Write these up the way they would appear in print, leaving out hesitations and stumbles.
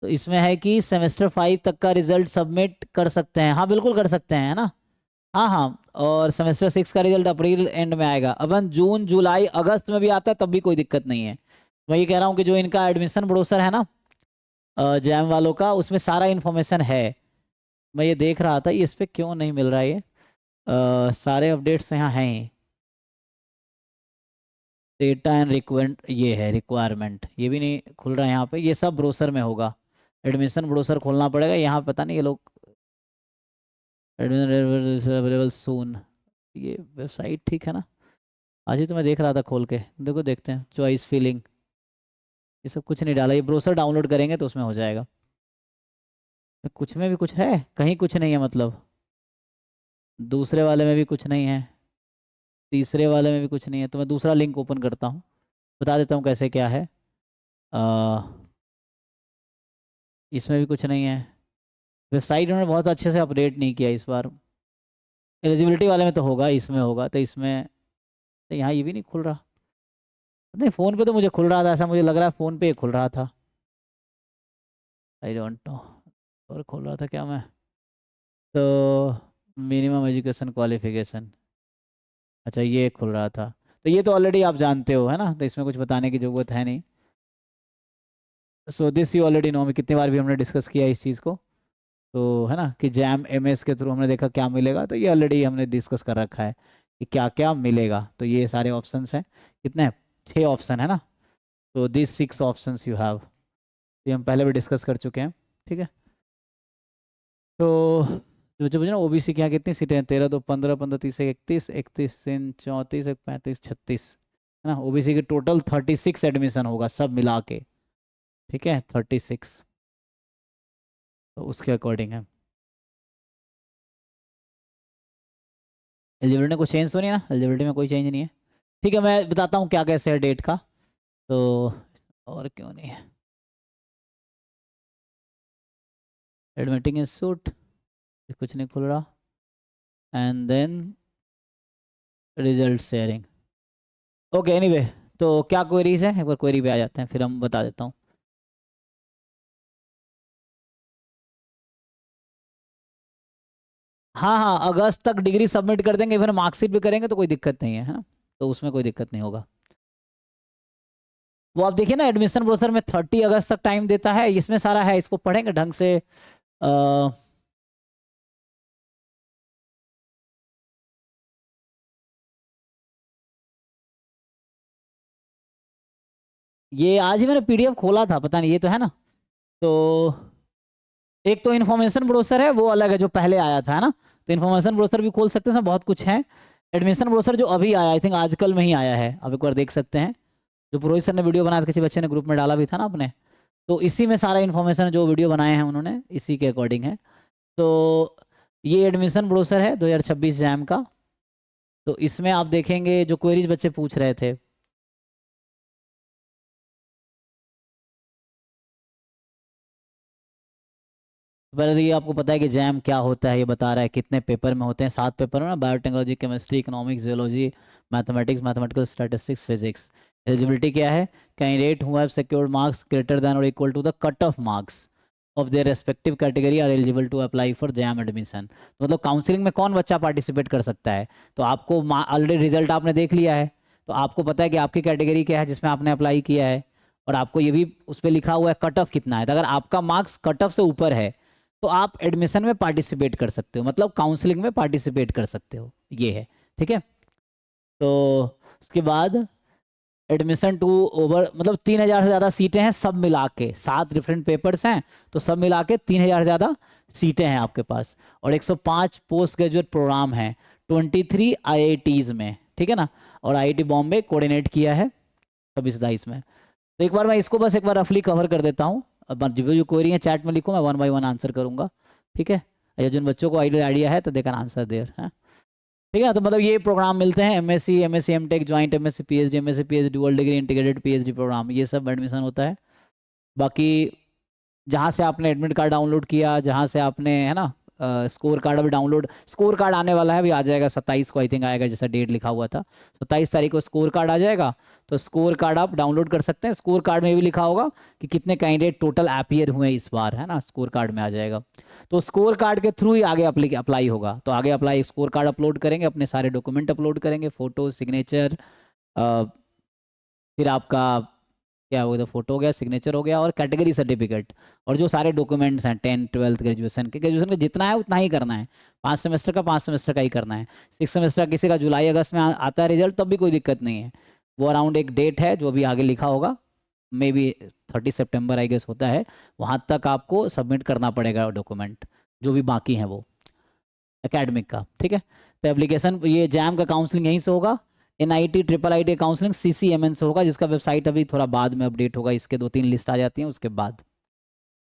तो इसमें है कि सेमेस्टर 5 तक का रिजल्ट सबमिट कर सकते हैं। हाँ बिल्कुल कर सकते हैं, है ना। हाँ हाँ, और सेमेस्टर 6 का रिजल्ट अप्रैल एंड में आएगा। अपन जून जुलाई अगस्त में भी आता है तब भी कोई दिक्कत नहीं है। मैं ये कह रहा हूँ कि जो इनका एडमिशन ब्रोशर है ना जैम वालों का, उसमें सारा इन्फॉर्मेशन है। मैं ये देख रहा था, ये इस पे क्यों नहीं मिल रहा है ये। सारे अपडेट्स यहाँ हैं ही। डेटा एंड रिक्वेंट ये है रिक्वायरमेंट, ये भी नहीं खुल रहा है यहाँ पे। ये सब ब्रोशर में होगा, एडमिशन ब्रोशर खोलना पड़ेगा। यहाँ पता नहीं ये लोग एडमिशन अवेलेबल सून, ये वेबसाइट ठीक है ना। आज ही तो मैं देख रहा था खोल के, देखो देखते हैं। चॉइस फिलिंग ये सब कुछ नहीं डाला, ये ब्रोशर डाउनलोड करेंगे तो उसमें हो जाएगा। कुछ में भी कुछ है, कहीं कुछ नहीं है मतलब। दूसरे वाले में भी कुछ नहीं है, तीसरे वाले में भी कुछ नहीं है। तो मैं दूसरा लिंक ओपन करता हूँ, बता देता हूँ कैसे क्या है। आ, इसमें भी कुछ नहीं है। वेबसाइट उन्होंने बहुत अच्छे से अपडेट नहीं किया इस बार। एलिजिबिलिटी वाले में तो होगा, इसमें होगा तो इसमें तो यहाँ ये भी नहीं खुल रहा। नहीं फ़ोन पे तो मुझे खुल रहा था, ऐसा मुझे लग रहा है फ़ोन पे ही खुल रहा था। आई डोंट नो, और खोल रहा था क्या मैं। तो मिनिमम एजुकेशन क्वालिफिकेशन, अच्छा ये खुल रहा था। तो ये तो ऑलरेडी आप जानते हो है ना, तो इसमें कुछ बताने की ज़रूरत है नहीं। So this you already know, में कितनी बार भी हमने डिस्कस किया इस चीज़ को। तो है ना कि जैम एमएस के थ्रू हमने देखा क्या मिलेगा, तो ये ऑलरेडी हमने डिस्कस कर रखा है कि क्या क्या मिलेगा। तो ये सारे ऑप्शंस हैं, कितने हैं? 6 ऑप्शन है ना। तो दिस 6 ऑप्शंस यू हैव, ये हम पहले भी डिस्कस कर चुके हैं। ठीक है, तो जो मुझे ना ओबीसी के यहाँ कितनी सीटें हैं? 13 तो 15, 15 30 31, 31 तीन 34, 35 36, है ना। ओबीसी के टोटल 36 एडमिशन होगा सब मिला के, ठीक है 36। तो उसके अकॉर्डिंग है। एलिजिबिलिटी में कोई चेंज तो नहीं है ना, एलिजिबिलिटी में कोई चेंज नहीं है। ठीक है, मैं बताता हूँ क्या कैसे है डेट का। तो और क्यों नहीं है, एडमिटिंग इंस्टीट्यूट कुछ नहीं खुल रहा। And then result sharing, okay anyway. तो क्या क्वेरीज है, एक बार क्वेरी पे आ जाते हैं फिर हम बता देता हूँ। हाँ हाँ, अगस्त तक डिग्री सबमिट कर देंगे, फिर मार्कशीट भी करेंगे तो कोई दिक्कत नहीं है ना। तो उसमें कोई दिक्कत नहीं होगा। वो आप देखिए ना एडमिशन प्रोसेस में 30 अगस्त तक टाइम देता है, इसमें सारा है, इसको पढ़ेंगे ढंग से। आ, ये आज ही मैंने पीडीएफ खोला था, पता नहीं ये तो है ना। तो एक तो इन्फॉर्मेशन ब्रोशर है, वो अलग है जो पहले आया था, है ना। तो इन्फॉर्मेशन ब्रोशर भी खोल सकते हैं, इसमें बहुत कुछ है। एडमिशन ब्रोशर जो अभी आया, आई थिंक आजकल में ही आया है, अब एक बार देख सकते हैं। जो पुरोहित सर ने वीडियो बनाया था, किसी बच्चे ने ग्रुप में डाला भी था ना अपने, तो इसी में सारा इन्फॉर्मेशन जो वीडियो बनाए हैं उन्होंने इसी के अकॉर्डिंग है। तो ये एडमिशन ब्रोशर है 2026 जैम का। तो इसमें आप देखेंगे जो क्वेरीज बच्चे पूछ रहे थे। पहले तो ये आपको पता है कि जैम क्या होता है, ये बता रहा है कितने पेपर में होते हैं। 7 पेपर में ना, biotechnology, chemistry, economics, geology, mathematics, mathematical statistics, physics. Eligibility क्या है? Candidate who have secured marks greater than और equal to the cut off marks of their respective category are eligible to apply for JAM admission. तो मतलब counselling में कौन बच्चा participate कर सकता है? तो आपको ऑलरेडी रिजल्ट आपने देख लिया है, तो आपको पता है कि आपकी कैटेगरी क्या है जिसमें आपने अप्लाई किया है। और आपको ये भी उस पर लिखा हुआ है कट ऑफ कितना है। तो अगर आपका मार्क्स कट ऑफ से ऊपर है तो आप एडमिशन में पार्टिसिपेट कर सकते हो, मतलब काउंसलिंग में पार्टिसिपेट कर सकते हो, ये है। ठीक है, तो उसके बाद एडमिशन टू ओवर, मतलब 3,000 से ज़्यादा सीटें हैं सब मिला के, 7 डिफरेंट पेपर्स हैं, तो सब मिला के 3,000 से ज़्यादा सीटें हैं आपके पास। और 105 पोस्ट ग्रेजुएट प्रोग्राम हैं 23 आईआईटीज़ में, ठीक है ना। और आईआईटी बॉम्बे कोऑर्डिनेट किया है 26-27 में। तो एक बार मैं इसको बस एक बार रफली कवर कर देता हूँ। अब जो क्वेरी है चैट में लिखो, मैं 1 बाय 1 आंसर करूंगा, ठीक है। या जिन बच्चों को आइडिया है तो दे कैन आंसर देयर है, ठीक है। तो मतलब ये प्रोग्राम मिलते हैं, MSc, MSc MTech, joint MSc PhD, MSc PhD, dual degree, integrated PhD program, ये सब एडमिशन होता है। बाकी जहाँ से आपने एडमिट कार्ड डाउनलोड किया, जहाँ से आपने है ना स्कोर कार्ड अभी डाउनलोड, स्कोर कार्ड आने वाला है, अभी आ जाएगा 27 को आई थिंक आएगा, जैसा डेट लिखा हुआ था 27 तारीख को स्कोर कार्ड आ जाएगा। तो स्कोर कार्ड आप डाउनलोड कर सकते हैं। स्कोर कार्ड में भी लिखा होगा कि कितने कैंडिडेट टोटल अपीयर हुए इस बार, है ना, स्कोर कार्ड में आ जाएगा। तो स्कोर कार्ड के थ्रू ही आगे अप्लाई होगा। तो आगे अप्लाई स्कोर कार्ड अपलोड करेंगे, अपने सारे डॉक्यूमेंट अपलोड करेंगे, फोटो, सिग्नेचर, फिर आपका क्या हो गया, फोटो हो गया, सिग्नेचर हो गया, और कैटेगरी सर्टिफिकेट, और जो सारे डॉक्यूमेंट्स हैं 10th 12th ग्रेजुएशन का जितना है उतना ही करना है। 5 सेमेस्टर का 5 सेमेस्टर का ही करना है। 6 सेमेस्टर का किसी का जुलाई अगस्त में आता है रिजल्ट, तब भी कोई दिक्कत नहीं है। वो अराउंड एक डेट है जो भी आगे लिखा होगा, may be 30 September I guess होता है, वहाँ तक आपको सबमिट करना पड़ेगा डॉक्यूमेंट जो भी बाकी हैं वो एकेडमिक का, ठीक है। तो एप्लीकेशन, ये जैम का काउंसलिंग यहीं से होगा, NIT IIIT काउंसलिंग CCMN से होगा, जिसका वेबसाइट अभी थोड़ा बाद में अपडेट होगा, इसके 2-3 लिस्ट आ जाती हैं उसके बाद।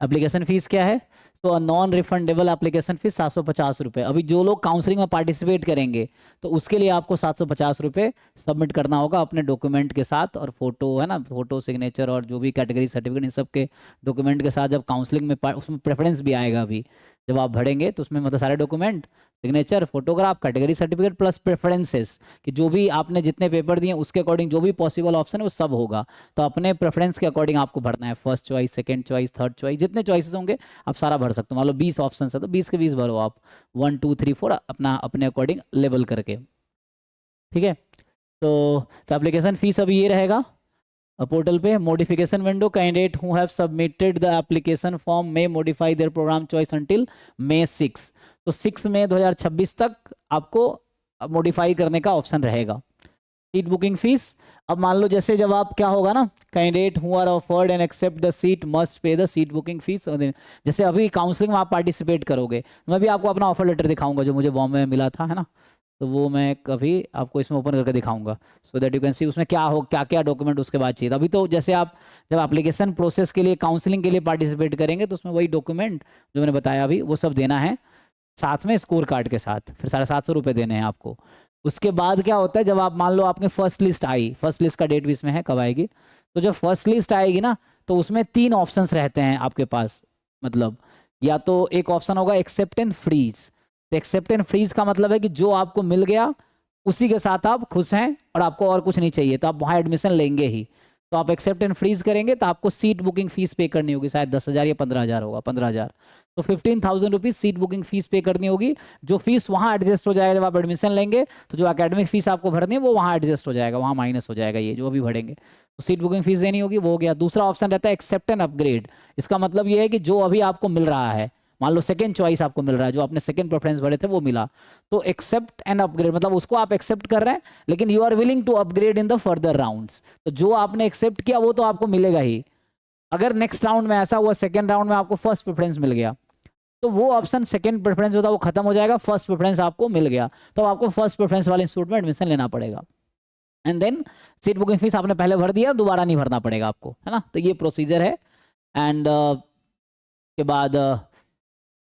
एप्लीकेशन फीस क्या है? तो नॉन रिफंडेबल एप्लीकेशन फीस 750 रुपये। अभी जो लोग काउंसलिंग में पार्टिसिपेट करेंगे तो उसके लिए आपको 750 रुपये सबमिट करना होगा अपने डॉक्यूमेंट के साथ, और फोटो, है ना, फोटो, सिग्नेचर और जो भी कैटेगरी सर्टिफिकेट, इन सब के डॉक्यूमेंट के साथ। जब काउंसलिंग में उसमें प्रेफरेंस भी आएगा, अभी जब आप भरेंगे तो उसमें मतलब सारे document, signature, photograph, category certificate plus preferences, कि जो भी आपने जितने पेपर दिए उसके अकॉर्डिंग जो भी पॉसिबल ऑप्शन है वो सब होगा। तो अपने प्रेफरेंस के अकॉर्डिंग आपको भरना है, first choice, second choice, third choice, जितने चॉइसेस होंगे आप सारा भर सकते हो। मान लो 20 ऑप्शन है तो 20 के 20 भरो आप, 1 2 3 4 अपना अपने अकॉर्डिंग लेबल करके, ठीक है। तो एप्लीकेशन फीस अभी ये रहेगा पोर्टल पे। Modification window, candidate who have submitted the application form may modify their programme choice until May 6। तो 6 मई 2026 तक आपको मॉडिफाई करने का ऑप्शन रहेगा। सीट बुकिंग फीस, अब मान लो जैसे जब आप क्या होगा ना, candidate who are offered and accept the seat must pay the seat booking fees. जैसे अभी काउंसलिंग में आप पार्टिसिपेट करोगे, मैं भी आपको अपना ऑफर लेटर दिखाऊंगा जो मुझे बॉम्बे में मिला था, है ना, तो वो मैं कभी आपको इसमें ओपन करके दिखाऊंगा, so that you can see उसमें क्या क्या डॉक्यूमेंट उसके बाद चाहिए। अभी तो जैसे आप जब एप्लीकेशन प्रोसेस के लिए, काउंसलिंग के लिए पार्टिसिपेट करेंगे तो उसमें वही डॉक्यूमेंट जो मैंने बताया अभी वो सब देना है, साथ में स्कोर कार्ड के साथ, फिर 750 रुपये देने हैं आपको। उसके बाद क्या होता है, जब आप मान लो आपने फर्स्ट लिस्ट आई, फर्स्ट लिस्ट का डेट भी इसमें है कब आएगी, तो जब फर्स्ट लिस्ट आएगी ना तो उसमें 3 ऑप्शंस रहते हैं आपके पास। मतलब या तो एक ऑप्शन होगा एक्सेप्ट एंड फ्रीज। तो एक्सेप्ट एंड फ्रीज का मतलब है कि जो आपको मिल गया उसी के साथ आप खुश हैं और आपको और कुछ नहीं चाहिए, तो आप वहाँ एडमिशन लेंगे ही। तो आप एक्सेप्ट एंड फ्रीज करेंगे तो आपको सीट बुकिंग फीस पे करनी होगी, शायद 10,000 या 15,000 होगा, 15,000। तो 15,000 रुपीज़ सीट बुकिंग फीस पे करनी होगी। जो फीस वहाँ एडजस्ट हो जाएगा जब आप एडमिशन लेंगे, तो जो एकेडमिक फीस आपको भरनी है वो वहाँ एडजस्ट हो जाएगा, वहाँ माइनस हो जाएगा ये जो अभी भरेंगे। तो सीट बुकिंग फीस देनी होगी, वो हो गया। दूसरा ऑप्शन रहता है एक्सेप्ट एंड अपग्रेड। इसका मतलब ये है कि जो अभी आपको मिल रहा है, मान लो सेकंड चॉइस आपको मिल रहा है, जो आपने सेकंड प्रेफरेंस भरे थे वो मिला, तो एक्सेप्ट एंड अपग्रेड मतलब उसको आप एक्सेप्ट कर रहे हैं लेकिन you are willing to upgrade in the further rounds. तो जो आपने एक्सेप्ट किया वो तो आपको मिलेगा ही। अगर नेक्स्ट राउंड में ऐसा हुआ, सेकंड राउंड में आपको फर्स्ट प्रेफरेंस मिल गया, तो वो ऑप्शन सेकंड प्रेफरेंस होता है वो खत्म हो जाएगा, फर्स्ट प्रेफरेंस आपको मिल गया, तो आपको फर्स्ट प्रेफरेंस वाले इंस्टीट्यूट में एडमिशन लेना पड़ेगा। And then seat booking fees आपने पहले भर दिया, दोबारा नहीं भरना पड़ेगा आपको, है ना। तो ये प्रोसीजर है। एंड के बाद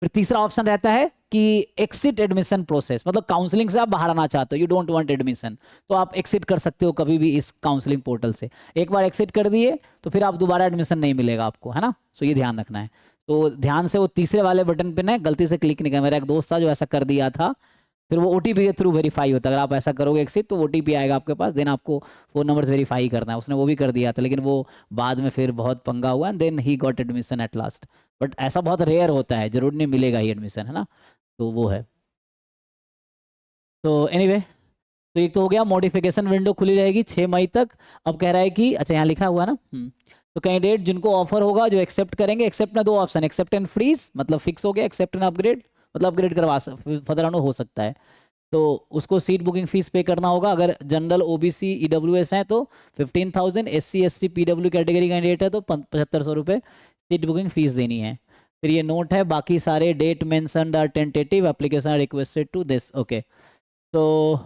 फिर तीसरा ऑप्शन रहता है कि एक्सिट एडमिशन प्रोसेस, मतलब काउंसलिंग से आप बाहर आना चाहते हो, यू डोंट वांट एडमिशन, तो आप एक्सिट कर सकते हो कभी भी इस काउंसलिंग पोर्टल से। एक बार एक्सिट कर दिए तो फिर आप दोबारा एडमिशन नहीं मिलेगा आपको, है ना। सो ये ध्यान रखना है। तो ध्यान से वो तीसरे वाले बटन पे ना गलती से क्लिक नहीं करना। मेरा एक दोस्त था जो ऐसा कर दिया था, फिर वो OTP के थ्रू वेरीफाई होता है। अगर आप ऐसा करोगे एक्सिट तो OTP आएगा आपके पास, देन आपको फ़ोन नंबर्स वेरीफाई करना है। उसने वो भी कर दिया था लेकिन वो बाद में फिर बहुत पंगा हुआ and then he got admission at last. But ऐसा बहुत रेयर होता है, जरूर नहीं मिलेगा ही एडमिशन, है ना। तो वो है। तो एनीवे तो एक तो हो गया, मॉडिफिकेशन विंडो खुली रहेगी 6 मई तक। अब कह रहा है कि अच्छा यहाँ लिखा हुआ ना, तो कैंडिडेट जिनको ऑफर होगा जो एक्सेप्ट करेंगे, एक्सेप्ट में 2 ऑप्शन, एक्सेप्ट एंड फ्रीज मतलब फिक्स हो गया, एक्सेप्ट एंड अपग्रेड मतलब अपग्रेड करवा फर्दर हो सकता है, तो उसको सीट बुकिंग फीस पे करना होगा। अगर जनरल OBC EWS हैं तो 15,000, SC ST PW category candidate है तो 7,500 रुपये सीट बुकिंग फीस देनी है। फिर ये नोट है, बाकी सारे date mentioned are tentative, application requested to this, okay. तो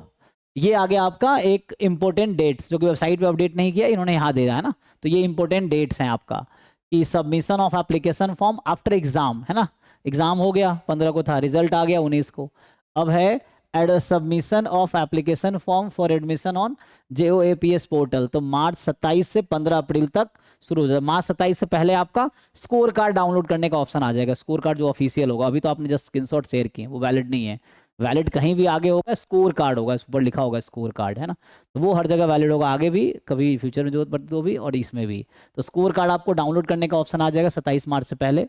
ये आ गया आपका एक इंपॉर्टेंट डेट्स जो कि वेबसाइट पे अपडेट नहीं किया, इन्होंने यहाँ दे दिया है ना। तो ये इंपॉर्टेंट डेट्स हैं आपका कि submission of application form after exam, है ना। एग्जाम हो गया 15 को था, रिजल्ट आ गया 19 को। अब है end submission of application form for admission on JOAPS portal. तो मार्च 27 से 15 अप्रैल तक शुरू हो जाएगा। मार्च 27 से पहले आपका स्कोर कार्ड डाउनलोड करने का ऑप्शन आ जाएगा। स्कोर कार्ड जो ऑफिशियल होगा, अभी तो आपने जस्ट स्क्रीनशॉट शेयर किए, वो वैलिड नहीं है। वैलिड कहीं भी आगे होगा, स्कोर कार्ड होगा, इस ऊपर लिखा होगा स्कोर कार्ड, है ना, तो वो हर जगह वैलिड होगा, आगे भी कभी फ्यूचर में जरूरत पड़ती तो भी और इसमें भी। तो स्कोर कार्ड आपको डाउनलोड करने का ऑप्शन आ जाएगा 27 मार्च से पहले।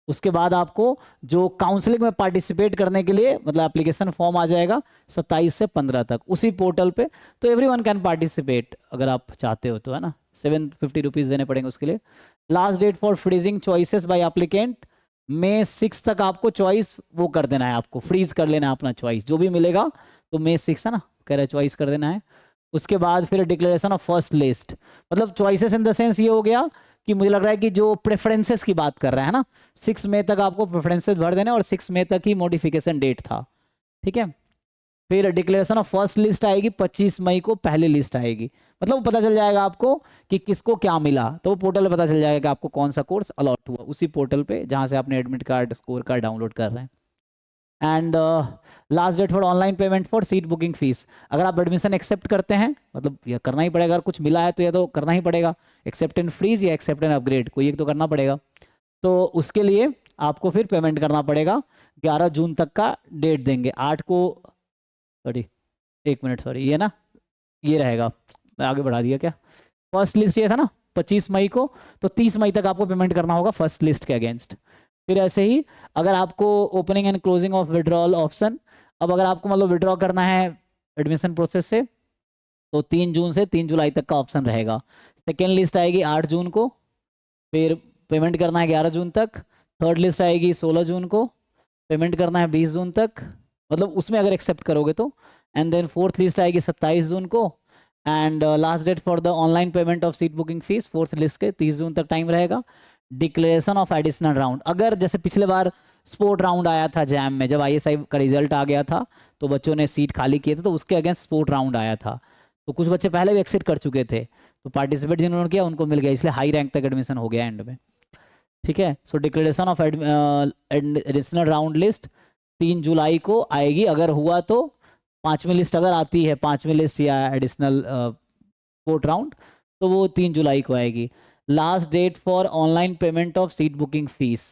उसके बाद आपको जो काउंसलिंग में पार्टिसिपेट करने के लिए मतलब एप्लीकेशन फॉर्म आ जाएगा 27 से 15 तक उसी पोर्टल पे। तो एवरीवन कैन पार्टिसिपेट अगर आप चाहते हो तो, है ना। 750 रुपीज़ देने पड़ेंगे उसके लिए। Last date for freezing choices by applicant मई 6 तक आपको चॉइस वो कर देना है, आपको फ्रीज कर लेना है अपना चॉइस, जो भी मिलेगा तो मई 6 है ना, कह रहे चॉइस कर देना है। उसके बाद फिर डिक्लेरेशन ऑफ फर्स्ट लिस्ट, मतलब चॉइसेस इन द सेंस ये हो गया कि मुझे लग रहा है कि जो प्रेफरेंसेस की बात कर रहा है ना, 6 मई तक आपको प्रेफरेंसेस भर देने और 6 मई तक ही मॉडिफिकेशन डेट था, ठीक है। फिर डिक्लेरेशन ऑफ फर्स्ट लिस्ट आएगी 25 मई को, पहली लिस्ट आएगी, मतलब पता चल जाएगा आपको कि किसको क्या मिला, तो वो पोर्टल पे पता चल जाएगा कि आपको कौन सा कोर्स अलॉट हुआ, उसी पोर्टल पे जहां से आपने admit card score card download कर रहे हैं। And last date for online payment for seat booking fees, अगर आप एडमिशन एक्सेप्ट करते हैं, मतलब यह करना ही पड़ेगा, अगर कुछ मिला है तो यह तो करना ही पड़ेगा, एक्सेप्ट इन फ्रीज या एक्सेप्ट इन अपग्रेड, कोई एक तो करना पड़ेगा। तो उसके लिए आपको फिर पेमेंट करना पड़ेगा, 11 जून तक का डेट देंगे, 8 को, सॉरी 1 मिनट, सॉरी ये ना, ये रहेगा, मैं आगे बढ़ा दिया क्या, फर्स्ट लिस्ट ये था ना 25 मई को, तो 30 मई तक आपको पेमेंट करना होगा फर्स्ट लिस्ट के अगेंस्ट। फिर ऐसे ही अगर आपको opening and closing of withdrawal option, अब अगर आपको मतलब विड्रॉ करना है एडमिशन प्रोसेस से तो 3 जून से 3 जुलाई तक का ऑप्शन रहेगा। सेकेंड लिस्ट आएगी 8 जून को, फिर पेमेंट करना है 11 जून तक। थर्ड लिस्ट आएगी 16 जून को, पेमेंट करना है 20 जून तक, मतलब उसमें अगर एक्सेप्ट करोगे तो। एंड देन फोर्थ लिस्ट आएगी 27 जून को। And last date for the online payment of seat booking fees fourth list के 30 जून तक टाइम रहेगा। डिक्लेरेशन ऑफ एडिशनल राउंड, अगर जैसे पिछले बार स्पोर्ट राउंड आया था जैम में, जब आईएसआई का रिजल्ट आ गया था तो बच्चों ने सीट खाली किए थे, तो उसके अगेंस्ट स्पोर्ट राउंड आया था, तो कुछ बच्चे पहले भी एक्सिट कर चुके थे, तो पार्टिसिपेट जिन्होंने किया उनको मिल गया, इसलिए हाई रैंक तक एडमिशन हो गया एंड में, ठीक है। So declaration of additional round list 3 जुलाई को आएगी, अगर हुआ तो 5वीं लिस्ट अगर आती है, 5वीं लिस्ट या एडिशनल स्पोर्ट राउंड, तो वो 3 जुलाई को आएगी। Last date for online payment of seat booking fees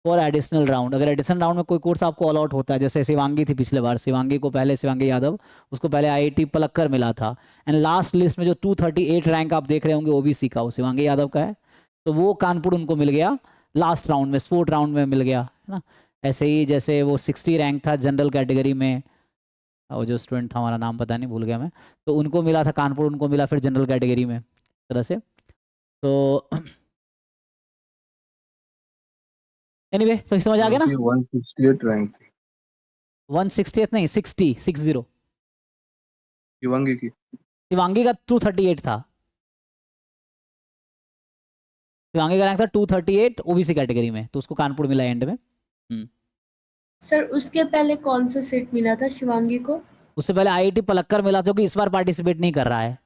for additional round, अगर एडिशनल राउंड में कोई कोर्स आपको अलॉट होता है, जैसे शिवांगी थी पिछले बार, शिवांगी को पहले, शिवांगी यादव, उसको पहले आईआईटी पलक्कर मिला था, एंड लास्ट लिस्ट में जो 238 रैंक आप देख रहे होंगे ओबीसी का, वो शिवांगी यादव का है, तो वो कानपुर उनको मिल गया लास्ट राउंड में, स्पोर्ट राउंड में मिल गया, है ना। ऐसे ही जैसे वो 60 रैंक था जनरल कैटेगरी में, वो जो स्टूडेंट था हमारा नाम पता नहीं, भूल गया मैं, तो उनको मिला था कानपुर, उनको मिला फिर जनरल कैटेगरी में, तरह से। तो एनीवे तो समझ आ गया ना। 168 रैंक थी 168 नहीं 60 60 शिवांगी की। शिवांगी का 238 था, शिवांगी का रैंक था 238 ओबीसी कैटेगरी में, तो उसको कानपुर मिला एंड में। सर उसके पहले कौन सा सीट मिला था शिवांगी को? उससे पहले आईआईटी पलक्कर मिला, जो कि इस बार पार्टिसिपेट नहीं कर रहा है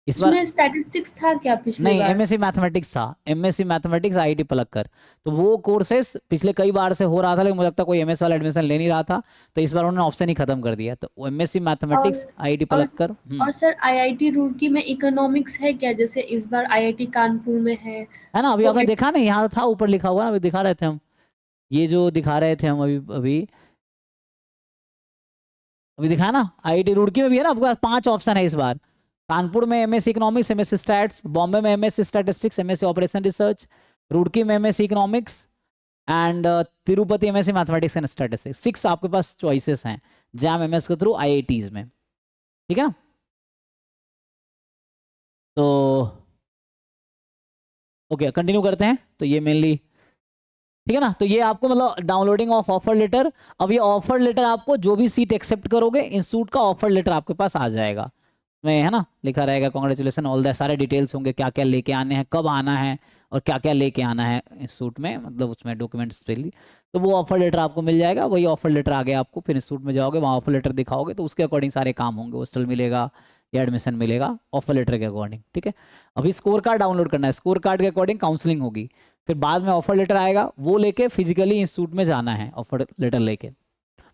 इस बार। इसमें स्टैटिस्टिक्स था क्या पिछली नहीं, बार? एमएससी मैथमेटिक्स था, एमएससी मैथमेटिक्स आईआईटी पलक्कर, तो वो कोर्सेस पिछले कई बार से हो रहा था, लेकिन मुझे लगता कोई एमएस वाला एडमिशन ले नहीं रहा था, तो इस बार उन्होंने ऑप्शन ही खत्म कर दिया, तो एमएससी मैथमेटिक्स आईआईटी पलक्कर। और सर आईआईटी रुड़की में इकोनॉमिक्स है क्या, जैसे इस बार आईआईटी कानपुर में है ना, अभी वो आपने देखा नहीं, यहाँ था ऊपर लिखा हुआ, अभी दिखा रहे थे हम, ये जो दिखा रहे थे हम अभी अभी अभी दिखाया ना, आईआईटी रुड़की में भी है ना, आपके पास 5 ऑप्शन है इस बार। कानपुर में MSc economics, MSc stats, Bombay में MSc statistics, MSc operation research, Roorkee में MSc economics, and Tirupati MSc mathematics and statistics. 6 आपके पास चॉइसेस हैं जैम एमएस के थ्रू आईआईटीज में, ठीक है ना। तो ओके कंटिन्यू करते हैं, तो ये मेनली ठीक है ना, तो ये आपको मतलब डाउनलोडिंग ऑफ ऑफर लेटर। अब ये ऑफर लेटर आपको जो भी सीट एक्सेप्ट करोगे, इंस्टीट्यूट का ऑफर लेटर आपके पास आ जाएगा, में है ना लिखा रहेगा कॉन्ग्रेचुलेसन ऑल द, सारे डिटेल्स होंगे, क्या क्या लेके आने हैं, कब आना है और क्या क्या लेके आना है इंस्टीट्यूट में, मतलब उसमें डॉक्यूमेंट्स पे ली, तो वो ऑफर लेटर आपको मिल जाएगा। वही ऑफर लेटर आ गया आपको, फिर इंस्टीट्यूट में जाओगे, वहाँ ऑफर लेटर दिखाओगे, तो उसके अकॉर्डिंग सारे काम होंगे, हॉस्टल मिलेगा या एडमिशन मिलेगा ऑफर लेटर के अकॉर्डिंग, ठीक है। अभी स्कोर कार्ड डाउनलोड करना है, स्कोर कार्ड के अकॉर्डिंग काउंसलिंग होगी, फिर बाद में ऑफर लेटर आएगा, वो लेके फिजिकली इंस्टीट्यूट में जाना है ऑफर लेटर लेके,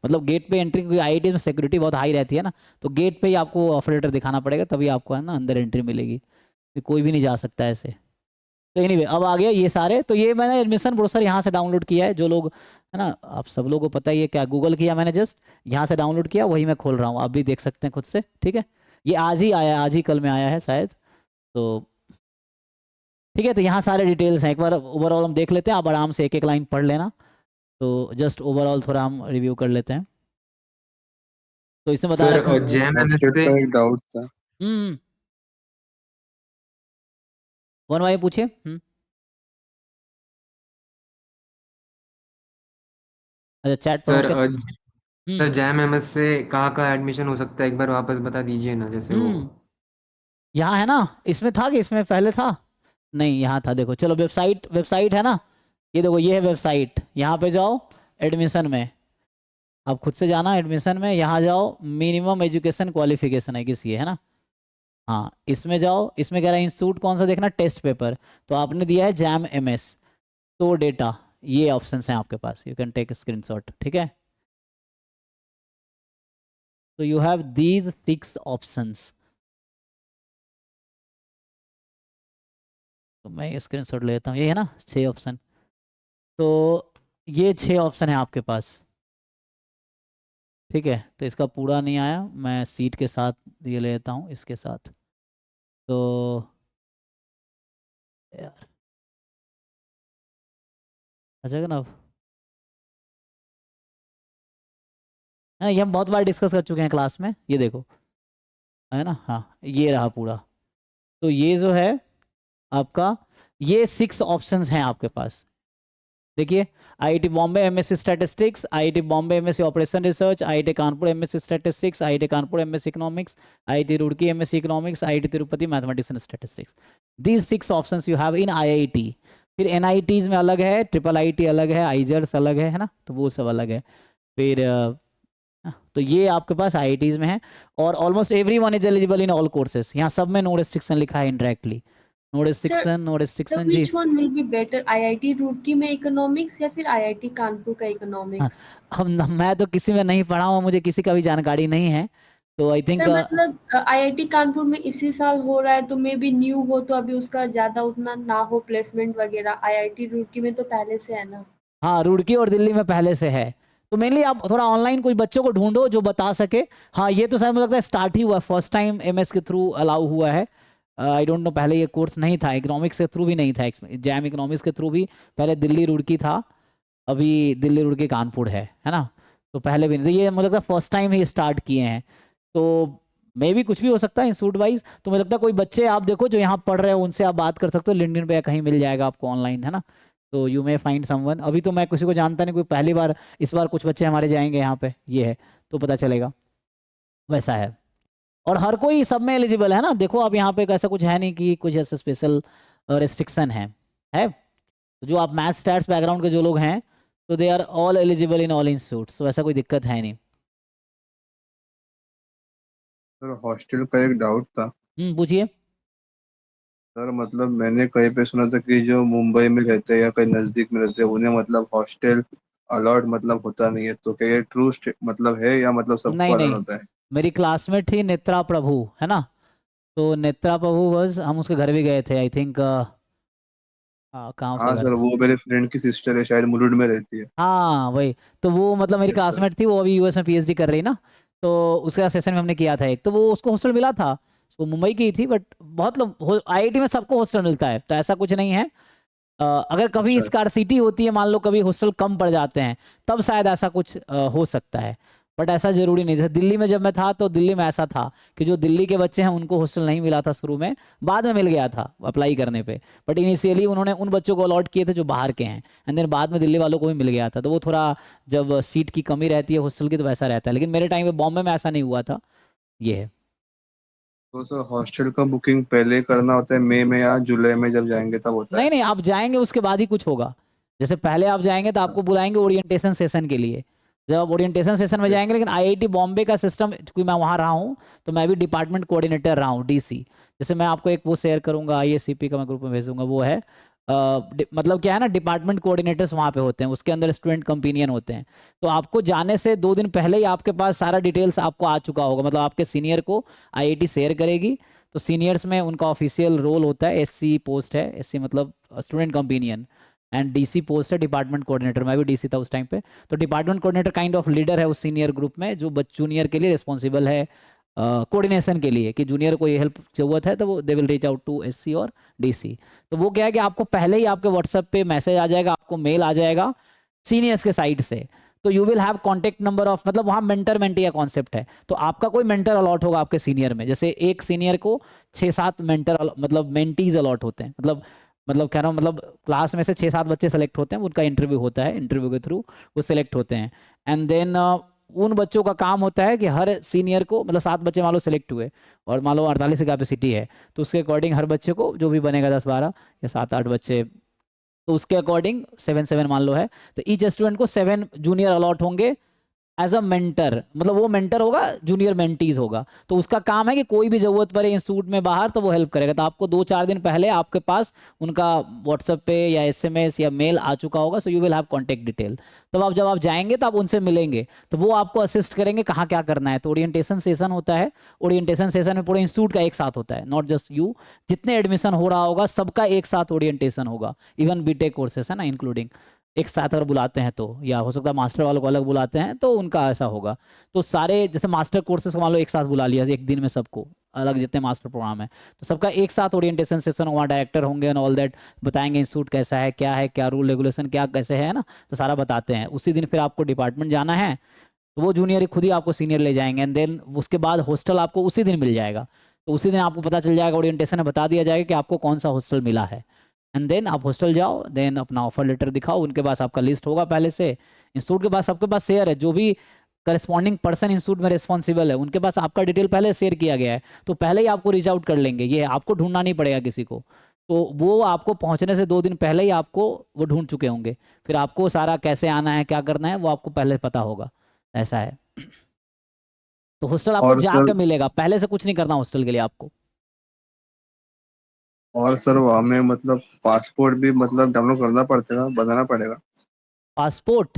मतलब गेट पे एंट्री, क्योंकि आईआईटी में सिक्योरिटी बहुत हाई रहती है ना, तो गेट पे ही आपको ऑफर लेटर दिखाना पड़ेगा, तभी आपको है ना अंदर एंट्री मिलेगी। कि कोई भी नहीं जा सकता ऐसे। तो एनीवे अब आ गया ये सारे। तो ये मैंने एडमिशन ब्रोशर यहाँ से डाउनलोड किया है, जो लोग है ना, आप सब लोगों को पता ही है, क्या गूगल किया मैंने, जस्ट यहाँ से डाउनलोड किया, वही मैं खोल रहा हूँ, आप भी देख सकते हैं खुद से, ठीक है। ये आज ही आया, आज ही कल में आया है शायद। तो ठीक है, तो यहाँ सारे डिटेल्स हैं, एक बार ओवरऑल हम देख लेते हैं, आप आराम से एक एक लाइन पढ़ लेना। तो जस्ट ओवरऑल थोड़ा हम रिव्यू कर लेते हैं। तो इसमें बता सर रखा है। जेएमएमएस हॉस्टल से का एक डाउट था। वन भाई पूछिए। अच्छा चैट पढ़ो सर क्या। सर जेएमएमएस से कहाँ कहाँ एडमिशन हो सकता है, एक बार वापस बता दीजिए ना, जैसे वो यहाँ है ना, इसमें था कि इसमें पहले था, नहीं यहाँ था, देखो चलो वेबसाइट, वेबसाइट है ना, ये देखो ये है वेबसाइट, यहाँ पे जाओ एडमिशन में, आप खुद से जाना एडमिशन में, यहाँ जाओ मिनिमम एजुकेशन क्वालिफिकेशन है किसी, है ना, हाँ इसमें जाओ, इसमें कह रहा है इंस्टीट्यूट कौन सा देखना, टेस्ट पेपर, तो आपने दिया है जैम एमएस, तो डेटा, ये ऑप्शंस हैं आपके पास, यू कैन टेक स्क्रीनशॉट, ठीक है। तो यू हैव दीज 6 ऑप्शंस। तो मैं स्क्रीनशॉट लेता हूँ, ये है ना 6 ऑप्शन, तो ये 6 ऑप्शन है आपके पास, ठीक है। तो इसका पूरा नहीं आया, मैं सीट के साथ ये लेता हूँ, इसके साथ, तो यार अच्छा ना, हाँ ये हम बहुत बार डिस्कस कर चुके हैं क्लास में, ये देखो है ना, हाँ ये रहा पूरा। तो ये जो है आपका, ये 6 ऑप्शंस हैं आपके पास, देखिए, IIT Bombay MSc statistics, IIT Bombay MSc operation research, IIT Kanpur MSc statistics, IIT Kanpur MSc economics, IIT Roorkee MSc economics, IIT Tirupati mathematics and statistics, these 6 options you have in IIT. फिर एनआईटीज में अलग है, ट्रिपल आईटी अलग है, आईजर्स अलग है ना, तो वो सब अलग है। फिर तो ये आपके पास आईआईटीज में है, और almost everyone is eligible in all courses, यहाँ सब में नो रिस्ट्रिक्शन लिखा है indirectly, no restriction, no So restriction जी। which one will be better, IIT Roorkee में इकोनॉमिक्स या फिर IIT कानपुर का इकोनॉमिक्स? मैं तो किसी में नहीं पढ़ा हूँ, मुझे किसी का भी जानकारी नहीं है, तो आई थिंक सर मतलब IIT कानपुर में इसी साल हो रहा है, तो मे बी न्यू हो, तो अभी उसका ज्यादा उतना ना हो प्लेसमेंट वगैरह, IIT रुड़की में तो पहले से है ना। हाँ रुड़की और दिल्ली में पहले से है, तो मेनली आप थोड़ा ऑनलाइन कुछ बच्चों को ढूंढो जो बता सके। हाँ ये तो शायद मुझे लगता है स्टार्ट ही हुआ, फर्स्ट टाइम एमएस के थ्रू अलाउ हुआ है, आई डोंट नो, पहले ये कोर्स नहीं था, इकोनॉमिक्स के थ्रू भी नहीं था, जैम इकोनॉमिक्स के थ्रू भी पहले दिल्ली रुड़की था, अभी दिल्ली रुड़की कानपुर है ना, तो पहले भी नहीं, तो ये मुझे लगता है फर्स्ट टाइम ही स्टार्ट किए हैं, तो मे भी कुछ भी हो सकता है इंस्टीट्यूट वाइज। तो मुझे लगता है कोई बच्चे आप देखो जो यहाँ पढ़ रहे हो, उनसे आप बात कर सकते हो, लिंक्डइन पे या कहीं मिल जाएगा आपको ऑनलाइन, है ना, तो यू मे फाइंड समवन। अभी तो मैं किसी को जानता नहीं, कोई पहली बार, इस बार कुछ बच्चे हमारे जाएंगे यहाँ पे, ये है, तो पता चलेगा, वैसा है। और हर कोई सब में एलिजिबल है ना, देखो आप यहाँ पे ऐसा कुछ है नहीं कि कुछ ऐसा स्पेशल रिस्ट्रिक्शन है। तो जो आप मैथ स्टैट्स बैकग्राउंड के जो लोग हैं, तो they are all eligible in all institutes, तो ऐसा कोई दिक्कत है नहीं। सर हॉस्टल का एक डाउट था। पूछिए। सर मतलब मैंने कहीं पे सुना था कि जो मुंबई में रहते हैं या कहीं नजदीक में रहते हैं उन्हें मतलब हॉस्टल अलॉट मतलब होता नहीं है, तो क्या ये ट्रू मतलब है या मतलब सबको नहीं अलॉट नहीं, होता है? मेरी क्लासमेट थी नेत्रा प्रभु, है ना, तो नेत्रा प्रभु बस, हम उसके घर भी गए थे, आई थिंक कहाँ उसका हाँ घर सर, था, वो मेरे फ्रेंड की सिस्टर है, शायद मुलुंड में रहती है। हाँ वही, तो वो मतलब मेरी यस सर। क्लासमेट थी, वो अभी यूएस में पीएचडी कर रही ना, तो उसका सेशन में हमने किया था एक, तो वो उसको हॉस्टल मिला था, वो मुंबई की ही थी, बट बहुत लोग आईआईटी में सबको हॉस्टल मिलता है, तो ऐसा कुछ नहीं है। अगर कभी अच्छा। स्कार्सिटी होती है, मान लो कभी हॉस्टल कम पड़ जाते हैं, तब शायद ऐसा कुछ हो सकता है, बट ऐसा जरूरी नहीं। जैसे दिल्ली में जब मैं था, तो दिल्ली में ऐसा था कि जो दिल्ली के बच्चे हैं उनको हॉस्टल नहीं मिला था शुरू में, बाद में मिल गया था अप्लाई करने पे, बट इनिशियली उन्होंने उन बच्चों को अलॉट किए थे जो बाहर के हैं, एंड देन बाद में दिल्ली वालों को भी मिल गया था, तो वो थोड़ा जब सीट की कमी रहती है हॉस्टल की, तो वैसा रहता है, लेकिन मेरे टाइम में बॉम्बे में ऐसा नहीं हुआ था, ये है। तो सर हॉस्टल का बुकिंग पहले करना होता है मई में या जुलाई में जब जाएंगे तब होता नहीं है? नहीं, आप जाएंगे उसके बाद ही कुछ होगा, जैसे पहले आप जाएंगे तो आपको बुलाएंगे ओरिएंटेशन सेशन के लिए, जब आप ओरिएंटेशन सेशन में जाएंगे, लेकिन आईआईटी बॉम्बे का सिस्टम, क्योंकि मैं वहाँ रहा हूँ, तो मैं भी डिपार्टमेंट कोऑर्डिनेटर रहा हूँ, डीसी, जैसे मैं आपको एक वो शेयर करूंगा, आईएससीपी का मैं ग्रुप में भेजूंगा, वो है मतलब क्या है ना, डिपार्टमेंट कोऑर्डिनेटर्स वहाँ पे होते हैं, उसके अंदर स्टूडेंट कंपेनियन होते हैं। तो आपको जाने से 2 दिन पहले ही आपके पास सारा डिटेल्स आपको आ चुका होगा, मतलब आपके सीनियर को आईआईटी शेयर करेगी। तो सीनियर्स में उनका ऑफिशियल रोल होता है, एससी पोस्ट है, एससी मतलब student companion, and DC post है डिपार्टमेंट कोऑर्डिनेटर। मैं भी डीसी था उस टाइम पे। तो department coordinator kind of leader है उस सीनियर ग्रुप में, जो जूनियर के लिए रिस्पॉन्सिबल है कोऑर्डिनेशन के लिए, कि जूनियर को ये हेल्प जरूरत है तो वो they will reach out to SC और डीसी। तो वो क्या है कि आपको पहले ही आपके व्हाट्सएप पे मैसेज आ जाएगा, आपको मेल आ जाएगा सीनियर्स के साइड से। तो you will have contact number of, मतलब वहाँ मेंटर मेंटी का कॉन्सेप्ट है। तो आपका कोई मेंटर अलॉट होगा आपके सीनियर में, जैसे एक सीनियर को 6-7 मेंटर मतलब मेंटीज अलॉट होते हैं, मतलब कह रहा हूँ, मतलब क्लास में से 6-7 बच्चे सेलेक्ट होते हैं, उनका इंटरव्यू होता है, इंटरव्यू के थ्रू वो सेलेक्ट होते हैं। एंड देन उन बच्चों का काम होता है कि हर सीनियर को, मतलब 7 बच्चे मान लो सेलेक्ट हुए और मान लो 48 की कैपेसिटी है, तो उसके अकॉर्डिंग हर बच्चे को जो भी बनेगा 10-12 या 7-8 बच्चे, तो उसके अकॉर्डिंग 7-7 मान लो है, तो ईच स्टूडेंट को 7 जूनियर अलॉट होंगे एज अ मेंटर, मतलब वो मेंटर होगा, जूनियर मेंटीज होगा। तो उसका काम है कि कोई भी जरूरत पड़े इंस्टीट्यूट में बाहर तो वो हेल्प करेगा। तो आपको 2-4 दिन पहले आपके पास उनका व्हाट्सएप पे या एसएमएस या मेल आ चुका होगा, so you will have contact detail. तब आप जब आप जाएंगे तो आप उनसे मिलेंगे, तो वो आपको असिस्ट करेंगे कहाँ क्या करना है। तो ओरिएंटेशन सेशन होता है, ओरिएंटेशन सेशन में पूरे इंस्टीट्यूट का एक साथ होता है, नॉट जस्ट यू, जितने एडमिशन हो रहा होगा सबका एक साथ ओरिएंटेशन होगा, इवन बीटेक कोर्सेस है ना इंक्लूडिंग, एक साथ अगर बुलाते हैं तो, या हो सकता है मास्टर वालों को अलग बुलाते हैं तो उनका ऐसा होगा। तो सारे जैसे मास्टर कोर्सेज को मान लो एक साथ बुला लिया एक दिन में सबको, अलग जितने मास्टर प्रोग्राम है, तो सबका एक साथ ओरिएंटेशन सेशन, वहाँ डायरेक्टर होंगे एंड ऑल दैट, बताएंगे इंस्टीट्यूट कैसा है, क्या रूल रेगुलेशन क्या कैसे है ना, तो सारा बताते हैं। उसी दिन फिर आपको डिपार्टमेंट जाना है, तो वो जूनियर खुद ही आपको सीनियर ले जाएंगे, एंड देन उसके बाद हॉस्टल आपको उसी दिन मिल जाएगा। तो उसी दिन आपको पता चल जाएगा, ओरिएंटेशन में बता दिया जाएगा कि आपको कौन सा हॉस्टल मिला है। एंड देन आप हॉस्टल जाओ, देन अपना ऑफर लेटर दिखाओ, उनके पास आपका लिस्ट होगा पहले से, इंस्टीट्यूट के पास सबके पास शेयर है, जो भी करस्पॉन्डिंग पर्सन इंस्टीट्यूट में रिस्पॉन्सिबल है उनके पास आपका डिटेल पहले शेयर किया गया है, तो पहले ही आपको रीच आउट कर लेंगे, ये आपको ढूंढना नहीं पड़ेगा किसी को। तो वो आपको पहुंचने से 2 दिन पहले ही आपको वो ढूंढ चुके होंगे, फिर आपको सारा कैसे आना है क्या करना है वो आपको पहले पता होगा, ऐसा है। तो हॉस्टल आपको और जाके सर मिलेगा, पहले से कुछ नहीं करना हॉस्टल के लिए आपको। और सर वहाँ में मतलब पासपोर्ट भी मतलब डाउनलोड करना पड़ेगा, बनाना पड़ेगा? पासपोर्ट?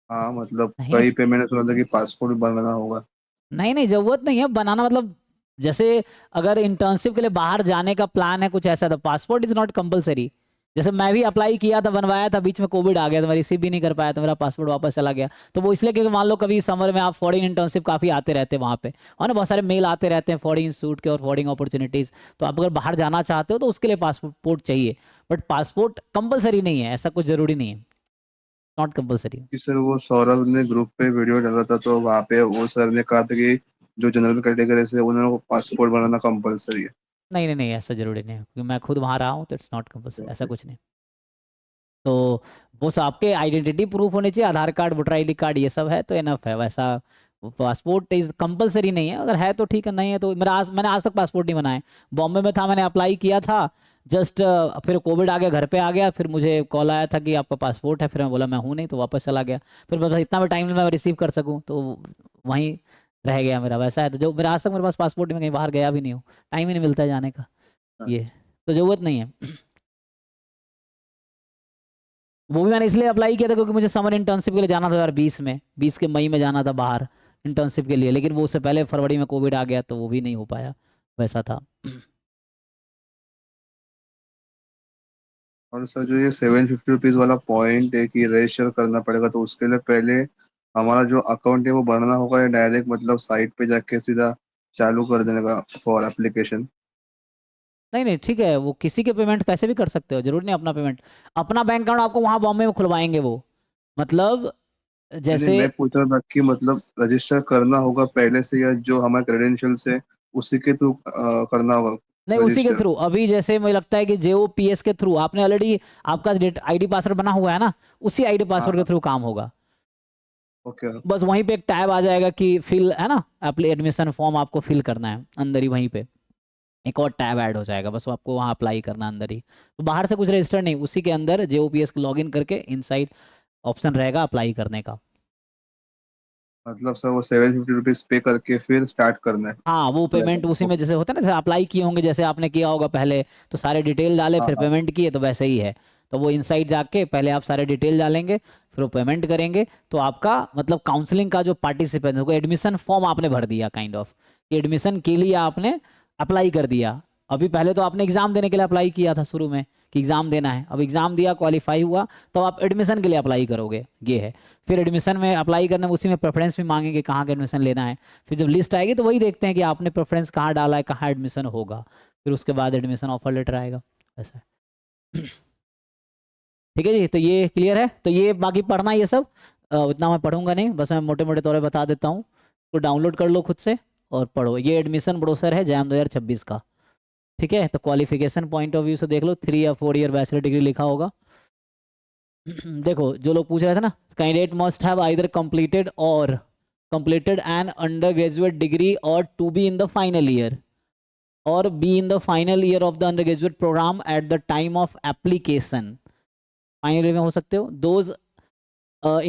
हाँ मतलब नहीं कहीं पे मैंने सुना था कि पासपोर्ट भी बनाना होगा। नहीं नहीं, जरूरत नहीं है बनाना, मतलब जैसे अगर इंटर्नशिप के लिए बाहर जाने का प्लान है कुछ ऐसा, तो पासपोर्ट इज नॉट कंपलसरी। जैसे मैं भी अप्लाई किया था, बनवाया था, बीच में कोविड आ गया तो मैं रिसीव भी नहीं कर पाया, तो मेरा पासपोर्ट वापस चला गया। तो वो इसलिए क्योंकि मान लो कभी समर में आप फॉरेन इंटर्नशिप काफ़ी आते रहते हैं वहाँ पे, और ना बहुत सारे मेल आते रहते हैं फॉरेन इंस्टीट्यूट के और फॉरेन अपॉर्चुनिटीज़, तो आप अगर बाहर जाना चाहते हो तो उसके लिए पासपोर्ट चाहिए। बट पासपोर्ट कंपलसरी नहीं है, ऐसा कुछ ज़रूरी नहीं है, नॉट कंपलसरी। कि सर वो सौरभ ने ग्रुप पे वीडियो डाला था, तो वहाँ पे वो सर ने कहा था कि जो जनरल कैटेगरी से उन्होंने पासपोर्ट बनाना कंपलसरी है। नहीं नहीं नहीं, ऐसा ज़रूरी नहीं है, क्योंकि मैं खुद वहाँ रहा हूँ, तो इट्स नॉट कंपलसरी, ऐसा कुछ नहीं। तो बस आपके आइडेंटिटी प्रूफ होनी चाहिए, आधार कार्ड, वोटर आईडी कार्ड, ये सब है तो इनफ है। वैसा पासपोर्ट इज कंपलसरी नहीं है, अगर है तो ठीक है, नहीं है तो मैंने आज तक पासपोर्ट नहीं बनाया। बॉम्बे में था, मैंने अप्लाई किया था जस्ट, फिर कोविड आ गया, घर पे आ गया, फिर मुझे कॉल आया था कि आपका पासपोर्ट है, फिर मैं बोला मैं हूँ नहीं, तो वापस चला गया। फिर बस इतना भी टाइम मैं रिसीव कर सकूँ, तो वहीं रह गया मेरा। वैसा है तो जो मेरा आज तक मेरे पास पासपोर्ट, में कहीं बाहर गया भी नहीं हूँ, टाइम ही नहीं मिलता है जाने का, ये तो ज़रूरत नहीं है। वो भी मैंने इसलिए अप्लाई किया था क्योंकि मुझे समर इंटर्नशिप के लिए जाना था 2020 में, 20 के मई में जाना था बाहर इंटर्नशिप के लिए, लेकिन वो उससे पहले फरवरी में कोविड आ गया, तो वो भी नहीं हो पाया, वैसा था। और सर जो ये 750 रुपीज वाला पॉइंट है कि रजिस्टर करना पड़ेगा, तो उसके लिए पहले हमारा जो अकाउंट है वो बनाना होगा, या डायरेक्ट मतलब साइट पे जाके सीधा चालू कर देने का फॉर एप्लीकेशन? नहीं नहीं ठीक है, वो किसी के पेमेंट कैसे भी कर सकते हो, जरूरी नहीं अपना पेमेंट, अपना बैंक अकाउंट आपको वहाँ बॉम्बे में खुलवाएंगे वो, मतलब नहीं नहीं, जैसे। मैं पूछ रहा था कि मतलब रजिस्टर करना होगा पहले से, या जो हमारे क्रेडेंशियल्स है उसी के थ्रू करना होगा नहीं उसी के रजिस्टर? थ्रू, अभी जैसे मुझे लगता है कि JOPS के थ्रू आपने ऑलरेडी, आपका आईडी पासवर्ड बना हुआ है ना, उसी आईडी हाँ पासवर्ड के हाँ। थ्रू काम होगा। ओके। बस वहीं पे एक टैब आ जाएगा कि फिल है ना, एडमिशन फॉर्म आपको फिल करना है, अंदर ही वहीं पे एक और टैब ऐड हो जाएगा, बस वो आपको वहाँ अप्लाई करना है अंदर ही। तो बाहर से कुछ रजिस्टर नहीं, उसी के अंदर JOPS लॉग इन करके इनसाइड ऑप्शन रहेगा अप्लाई करने का। मतलब सर वो 750 रुपीज पे करके फिर स्टार्ट करना है? हाँ, वो पेमेंट उसी में जैसे होता है ना, जैसे अप्लाई किए होंगे, जैसे आपने किया होगा पहले, तो सारे डिटेल डाले हाँ फिर हाँ। पेमेंट किए, तो वैसे ही है। तो वो इनसाइड जाके पहले आप सारे डिटेल डालेंगे, फिर वो पेमेंट करेंगे, तो आपका मतलब काउंसलिंग का जो पार्टिसिपेंट को एडमिशन फॉर्म आपने भर दिया काइंड ऑफ, कि एडमिशन के लिए आपने अप्लाई कर दिया। अभी पहले तो आपने एग्जाम देने के लिए अप्लाई किया था शुरू में, कि एग्जाम देना है, अब एग्जाम दिया, क्वालिफाई हुआ, तो आप एडमिशन के लिए अप्लाई करोगे, ये है। फिर एडमिशन में अप्लाई करने में उसी में प्रेफरेंस भी मांगेंगे कहाँ का एडमिशन लेना है। फिर जब लिस्ट आएगी तो वही देखते हैं कि आपने प्रेफरेंस कहाँ डाला है, कहाँ एडमिशन होगा, फिर उसके बाद एडमिशन ऑफर लेटर आएगा, ऐसा है। ठीक है जी, तो ये क्लियर है। तो ये बाकी पढ़ना ये सब उतना मैं पढ़ूंगा नहीं, बस मैं मोटे मोटे तौर पे बता देता हूँ, तो डाउनलोड कर लो खुद से और पढ़ो। ये एडमिशन ब्रोशर है जैम 2026 का, ठीक है। तो क्वालिफिकेशन पॉइंट ऑफ व्यू से देख लो, 3 या 4 ईयर बैचलर डिग्री लिखा होगा। देखो जो लोग पूछ रहे थे ना, candidate must have either completed an undergraduate degree or to be in the final year or be in the final year of the undergraduate program at the time of application. Final year में हो सकते हो। Those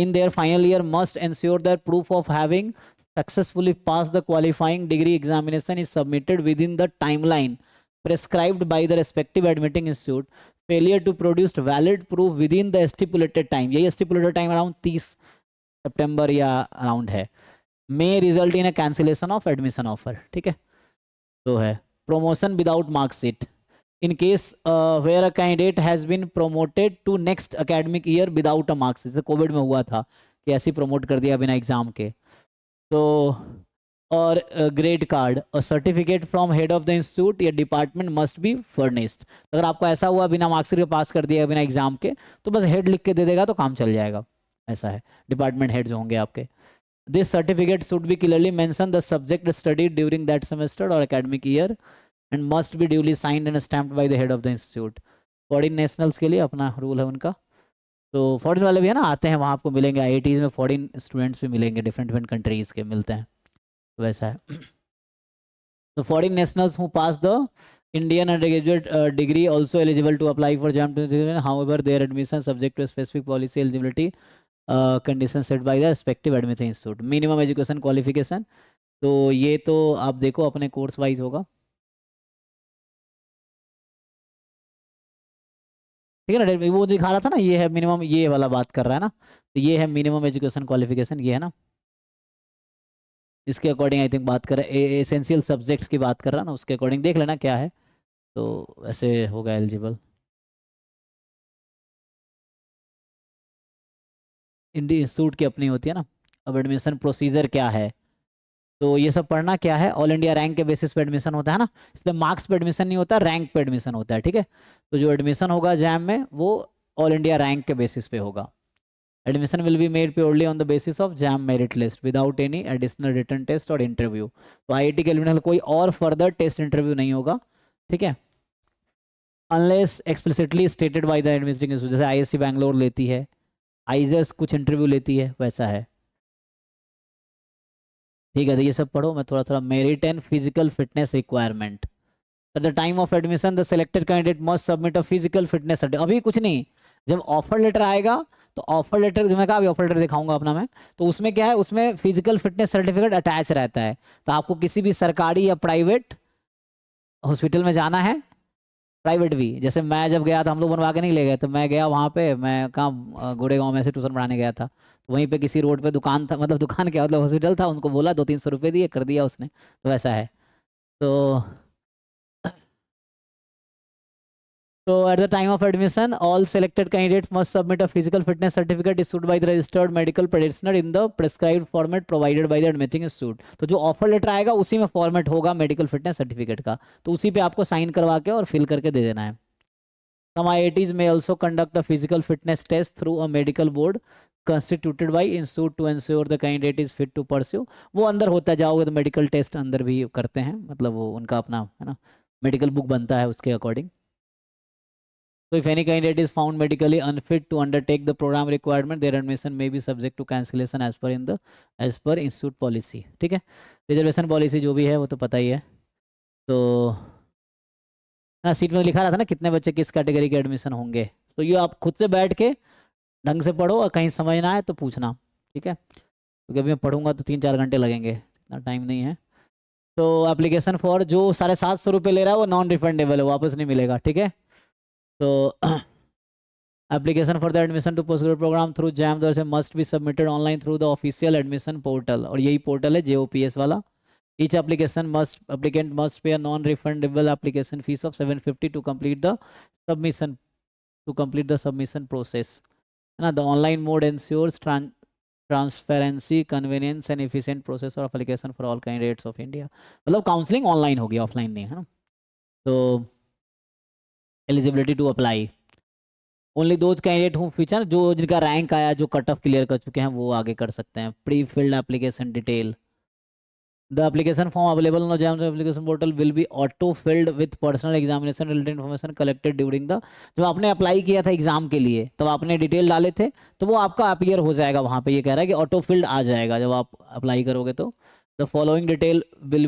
in their final year must ensure that proof of having successfully passed the qualifying degree examination is submitted within the timeline prescribed by the respective admitting institute. Failure to produce valid proof within the stipulated time, यही stipulated time around 30 सितंबर या around है, may result in a cancellation of admission offer, ठीक है। तो है promotion without mark sheet in case where a candidate has been promoted to next academic year without a mark sheet, जैसे Covid में हुआ था कि ऐसे प्रमोट कर दिया बिना एग्जाम के। तो और ग्रेड कार्ड और certificate from head of the institute या डिपार्टमेंट मस्ट बी फर्निश्ड। अगर आपको ऐसा हुआ बिना मार्क्सिट के पास कर दिया बिना एग्जाम के, तो बस हेड लिख के दे देगा तो काम चल जाएगा, ऐसा है। डिपार्टमेंट हेड जो होंगे आपके, this certificate should be clearly mention the subject studied during that semester और academic year and must be duly signed and stamped by the head of the institute. Foreign nationals के लिए अपना rule है उनका, तो फॉरेन वाले भी है ना, आते हैं वहाँ आपको मिलेंगे, IITs में फॉरेन स्टूडेंट्स भी मिलेंगे, डिफरेंट डिफरेंट कंट्रीज़ के मिलते हैं, वैसा है। तो foreign nationals who pass the Indian undergraduate degree also eligible to apply for JAM 2021. However, their admission subject to specific policy eligibility conditions set by the respective admission institute. Minimum education qualification, तो ये तो आप देखो अपने course wise होगा, ठीक है ना। वो दिखा रहा था ना, ये है मिनिमम, ये वाला बात कर रहा है ना, तो ये है मिनिमम एजुकेशन क्वालिफिकेशन, ये है ना, इसके अकॉर्डिंग आई थिंक बात कर रहा है, एसेंशियल सब्जेक्ट्स की बात कर रहा है ना, उसके अकॉर्डिंग देख लेना क्या है, तो ऐसे होगा एलिजिबल। इंस्टीट्यूट की अपनी होती है ना। अब एडमिशन प्रोसीजर क्या है, तो ये सब पढ़ना क्या है, ऑल इंडिया रैंक के बेसिस पे एडमिशन होता है ना, इसलिए मार्क्स पे एडमिशन नहीं होता, रैंक पे एडमिशन होता है, ठीक है। तो जो एडमिशन होगा जैम में वो ऑल इंडिया रैंक के बेसिस पे होगा। Admission will be made purely on the basis of JAM merit list without any additional written test और इंटरव्यू। तो IIT के एडमिशन कोई और फर्दर टेस्ट इंटरव्यू नहीं होगा, ठीक है, unless explicitly stated by the administrating institute, जैसे ISC बैंगलोर लेती है, आइजर्स कुछ इंटरव्यू लेती है, वैसा है, ठीक है। तो ये सब पढ़ो, मैं थोड़ा थोड़ा merit and physical fitness requirement. Eight the time of admission the selected candidate must submit a physical fitness certificate. अभी कुछ नहीं, जब ऑफर लेटर आएगा तो ऑफर लेटर, जो मैं कहा अभी ऑफर लेटर दिखाऊंगा अपना मैं, तो उसमें क्या है, उसमें फिजिकल फिटनेस सर्टिफिकेट अटैच रहता है। तो आपको किसी भी सरकारी या प्राइवेट हॉस्पिटल में जाना है, प्राइवेट भी, जैसे मैं जब गया था, हम लोग बनवा के नहीं ले गए, तो मैं गया वहाँ पे, मैं कहाँ गोरेगांव में से ट्यूशन पढ़ाने गया था, तो वहीं पे किसी रोड पे दुकान था, मतलब दुकान क्या, मतलब हॉस्पिटल था, उनको बोला 200-300 रुपये दिए, कर दिया उसने, तो वैसा है। तो at the time of admission, all selected candidates must submit a physical fitness certificate issued by the registered medical practitioner in the prescribed format provided by the admitting institute. तो जो ऑफर लेटर आएगा उसी में format होगा medical fitness certificate का, तो उसी पे आपको साइन करवा के और फिल करके दे देना है। Some IITs may also conduct a physical fitness test through a medical board constituted by institute to ensure the candidate is fit to pursue. वो अंदर होता जाओगे तो मेडिकल टेस्ट अंदर भी करते हैं, मतलब वो उनका अपना है ना, मेडिकल बुक बनता है उसके according. So if any candidate is found medically unfit to undertake the program requirement, their admission may be subject to cancellation as per institute policy, ठीक है। रिजर्वेशन पॉलिसी जो भी है वो तो पता ही है। तो ना सीट में लिखा रहा था ना कितने बच्चे किस कैटेगरी के एडमिशन होंगे, तो ये आप खुद से बैठ के ढंग से पढ़ो और कहीं समझ ना आए तो पूछना, ठीक है। क्योंकि अभी मैं पढ़ूंगा तो 3-4 घंटे लगेंगे, इतना टाइम नहीं है। तो एप्लीकेशन फॉर जो 750 रुपये ले रहा है वो नॉन रिफंडेबल है, वापस नहीं मिलेगा, ठीक है। तो application for the admission to post graduate programme through JAM से must be submitted online through the official admission portal, और यही पोर्टल है JOPS वाला। Each applicant must pay a non-refundable application fees of 750 to complete the submission process, है ना। The online mode ensures transparency, convenience and efficient process of application for all candidates of India। मतलब counselling online होगी, offline नहीं, है ना। तो eligibility to apply only those candidate who feature जो जिनका रैंक आया, जो कट ऑफ क्लियर कर चुके हैं वो आगे कर सकते हैं। Pre filled application detail, the application form available on jam application portal will be auto filled with personal examination related information collected during the, जब आपने अप्लाई किया था एग्जाम के लिए तब आपने डिटेल डाले थे तो वो आपका अपीयर हो जाएगा वहाँ पे। ये कह रहा है कि ऑटो फिल्ड आ जाएगा जब आप अप्लाई करोगे तो। The following detail will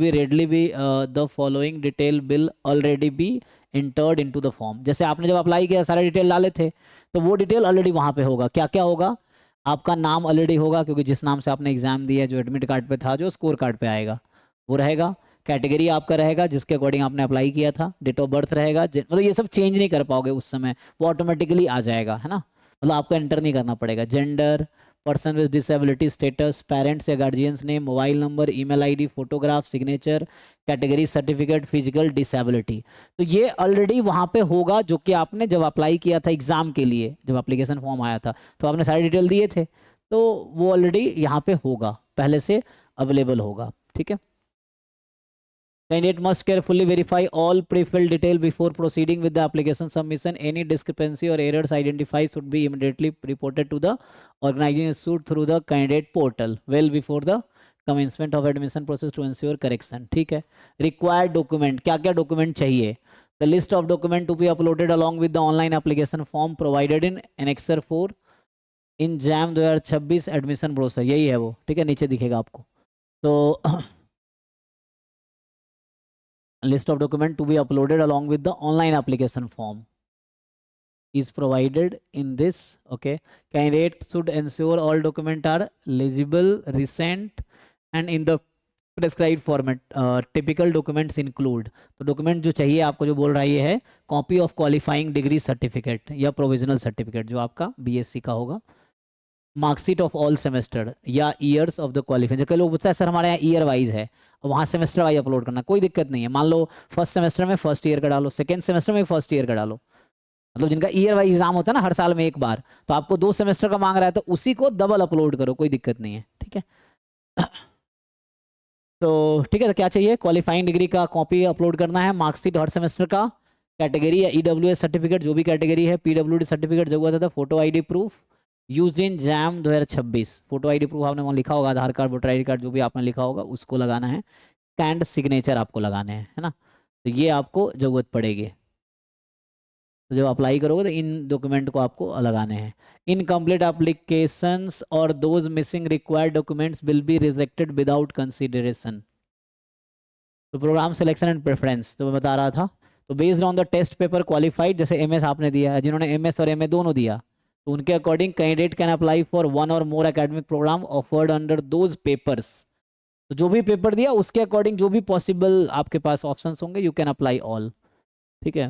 already be entered into the form. जैसे आपने जब अप्लाई किया सारे डिटेल डाले थे तो वो डिटेल ऑलरेडी वहाँ पे होगा। क्या क्या होगा? आपका नाम ऑलरेडी होगा क्योंकि जिस नाम से आपने एग्जाम दिया, जो एडमिट कार्ड पे था, जो स्कोर कार्ड पे आएगा वो रहेगा। कैटेगरी आपका रहेगा जिसके अकॉर्डिंग आपने अप्लाई किया था। डेट ऑफ बर्थ रहेगा, मतलब ये सब चेंज नहीं कर पाओगे उस समय, वो ऑटोमेटिकली आ जाएगा, है ना। मतलब आपको एंटर नहीं करना पड़ेगा। Gender, person with disability status, parents या guardians name, mobile number, email ID, photograph, signature, category certificate, physical disability, तो ये ऑलरेडी वहाँ पे होगा जो कि आपने जब अप्लाई किया था एग्जाम के लिए, जब एप्लीकेशन फॉर्म आया था तो आपने सारी डिटेल दिए थे, तो वो ऑलरेडी यहाँ पे होगा, पहले से अवेलेबल होगा, ठीक है। Candidate must carefully verify all pre-filled detail before proceeding with the application submission. Any discrepancy or errors identified should be immediately reported to the organizing institute through the candidate portal well before the commencement of admission process to ensure correction, ठीक है। Required document, क्या क्या document चाहिए? The list of document to be uploaded along with the online application form provided in Annexure 4 in JAM 2026 admission brochure, यही है वो, ठीक है, नीचे दिखेगा आपको। तो list of document to be uploaded along with the online application form is provided in this, okay। Candidate should ensure all documents are legible, recent and in the prescribed format। typical documents include, तो document जो चाहिए आपको, जो बोल रहा है ये है copy of qualifying degree certificate या provisional certificate जो आपका BSc का होगा, मार्कशीट ऑफ ऑल सेमेस्टर या ईयर्स ऑफ द क्वालिफिकेशन। कई लोग पूछता है सर हमारे यहाँ ईयर वाइज है, वहाँ सेमेस्टर वाइज अपलोड करना, कोई दिक्कत नहीं है। मान लो फर्स्ट सेमेस्टर में फर्स्ट ईयर का डालो, सेकेंड सेमेस्टर में फर्स्ट ईयर का डालो, मतलब जिनका ईयर वाइज एग्जाम होता है ना हर साल में एक बार, तो आपको 2 सेमेस्टर का मांग रहा है तो उसी को डबल अपलोड करो, कोई दिक्कत नहीं है, ठीक है। तो ठीक है, तो क्या चाहिए? क्वालिफाइंग डिग्री का कॉपी अपलोड करना है, मार्कशीट हर सेमेस्टर का, कैटेगरी या EWS सर्टिफिकेट जो भी कैटेगरी है, PWD सर्टिफिकेट जरूरत है, photo ID proof use in jam 2026, photo ID proof आपने वहाँ लिखा होगा, आधार कार्ड, वोटर ID कार्ड जो भी आपने लिखा होगा उसको लगाना है, स्कैंड सिग्नेचर आपको लगाने हैं, है ना। तो ये आपको ज़रूरत पड़ेगी, तो जब अप्लाई करोगे तो इन डॉक्यूमेंट को आपको लगाने हैं। इनकम्प्लीट एप्लीकेशंस और those missing required documents will be rejected without consideration. तो प्रोग्राम सिलेक्शन एंड प्रेफरेंस तो मैं बता रहा था, तो based on the test paper qualified, जैसे MS आपने दिया है, जिन्होंने MS और MA दोनों दिया, तो उनके according candidate can apply for 1 और more academic programme offered under those papers. तो जो भी पेपर दिया उसके अकॉर्डिंग जो भी पॉसिबल आपके पास ऑप्शंस होंगे, यू कैन अप्लाई ऑल, ठीक है,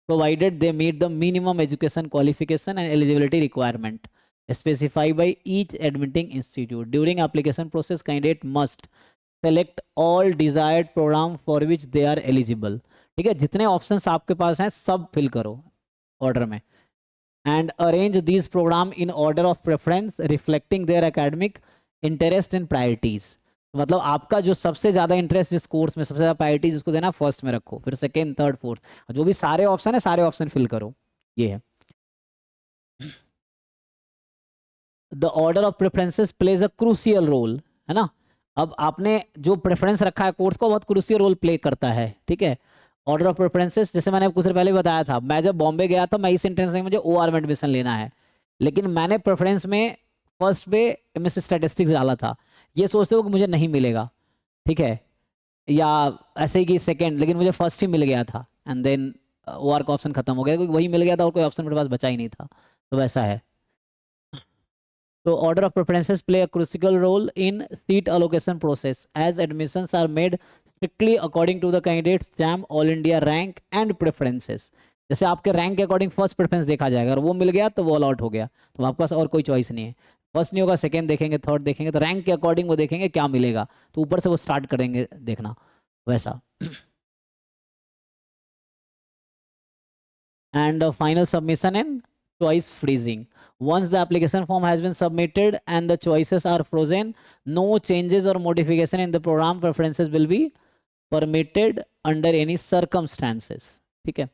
provided they meet the minimum education qualification and eligibility requirement specified by each admitting institute. During application process candidate must select all desired program for which they are eligible, ठीक है, जितने options आपके पास हैं सब fill करो order में, and arrange these program in order of preference reflecting their academic interest and priorities। मतलब आपका जो सबसे ज़्यादा इंटरेस्ट जिस कोर्स में, सबसे ज़्यादा प्रायोरिटी जिसको देना फर्स्ट में रखो, फिर सेकेंड, थर्ड, फोर्थ, जो भी सारे ऑप्शन है सारे ऑप्शन फिल करो, ये है। The order of preferences plays a crucial role, है ना। अब आपने जो प्रेफरेंस रखा है कोर्स को, बहुत क्रूशियल रोल प्ले करता है, ठीक है। ऑर्डर ऑफ प्रेफरेंसेस, जैसे मैंने कुछ देर पहले बताया था, मैं जब बॉम्बे गया था, मैं इस एंट्रेंस में मुझे OR में एडमिशन लेना है, लेकिन मैंने प्रेफरेंस में फर्स्ट पे MS स्टैटिस्टिक्स डाला था, ये सोचते हो कि मुझे नहीं मिलेगा, ठीक है, या ऐसे ही कि सेकेंड, लेकिन मुझे फर्स्ट ही मिल गया था, एंड देन OR का ऑप्शन खत्म हो गया, क्योंकि वही मिल गया था और कोई ऑप्शन मेरे पास बचा ही नहीं था, तो वैसा है। So order of preferences play a crucial role in seat allocation process as admissions are made strictly according to the candidate's JAM All India rank and preferences. जैसे आपके रैंक के अकॉर्डिंग फर्स्ट प्रेफरेंस देखा जाएगा, अगर वो मिल गया तो वो अलॉट हो गया, तो आपके पास और कोई चॉइस नहीं है। फर्स्ट नहीं होगा, सेकंड देखेंगे, थर्ड देखेंगे, तो रैंक के अकॉर्डिंग वो देखेंगे क्या मिलेगा, तो ऊपर से वो स्टार्ट करेंगे देखना वैसा। And final submission and choice freezing. Once the application form has been submitted and the choices are frozen, no changes or modification in the program preferences will be permitted under any circumstances. ठीक है,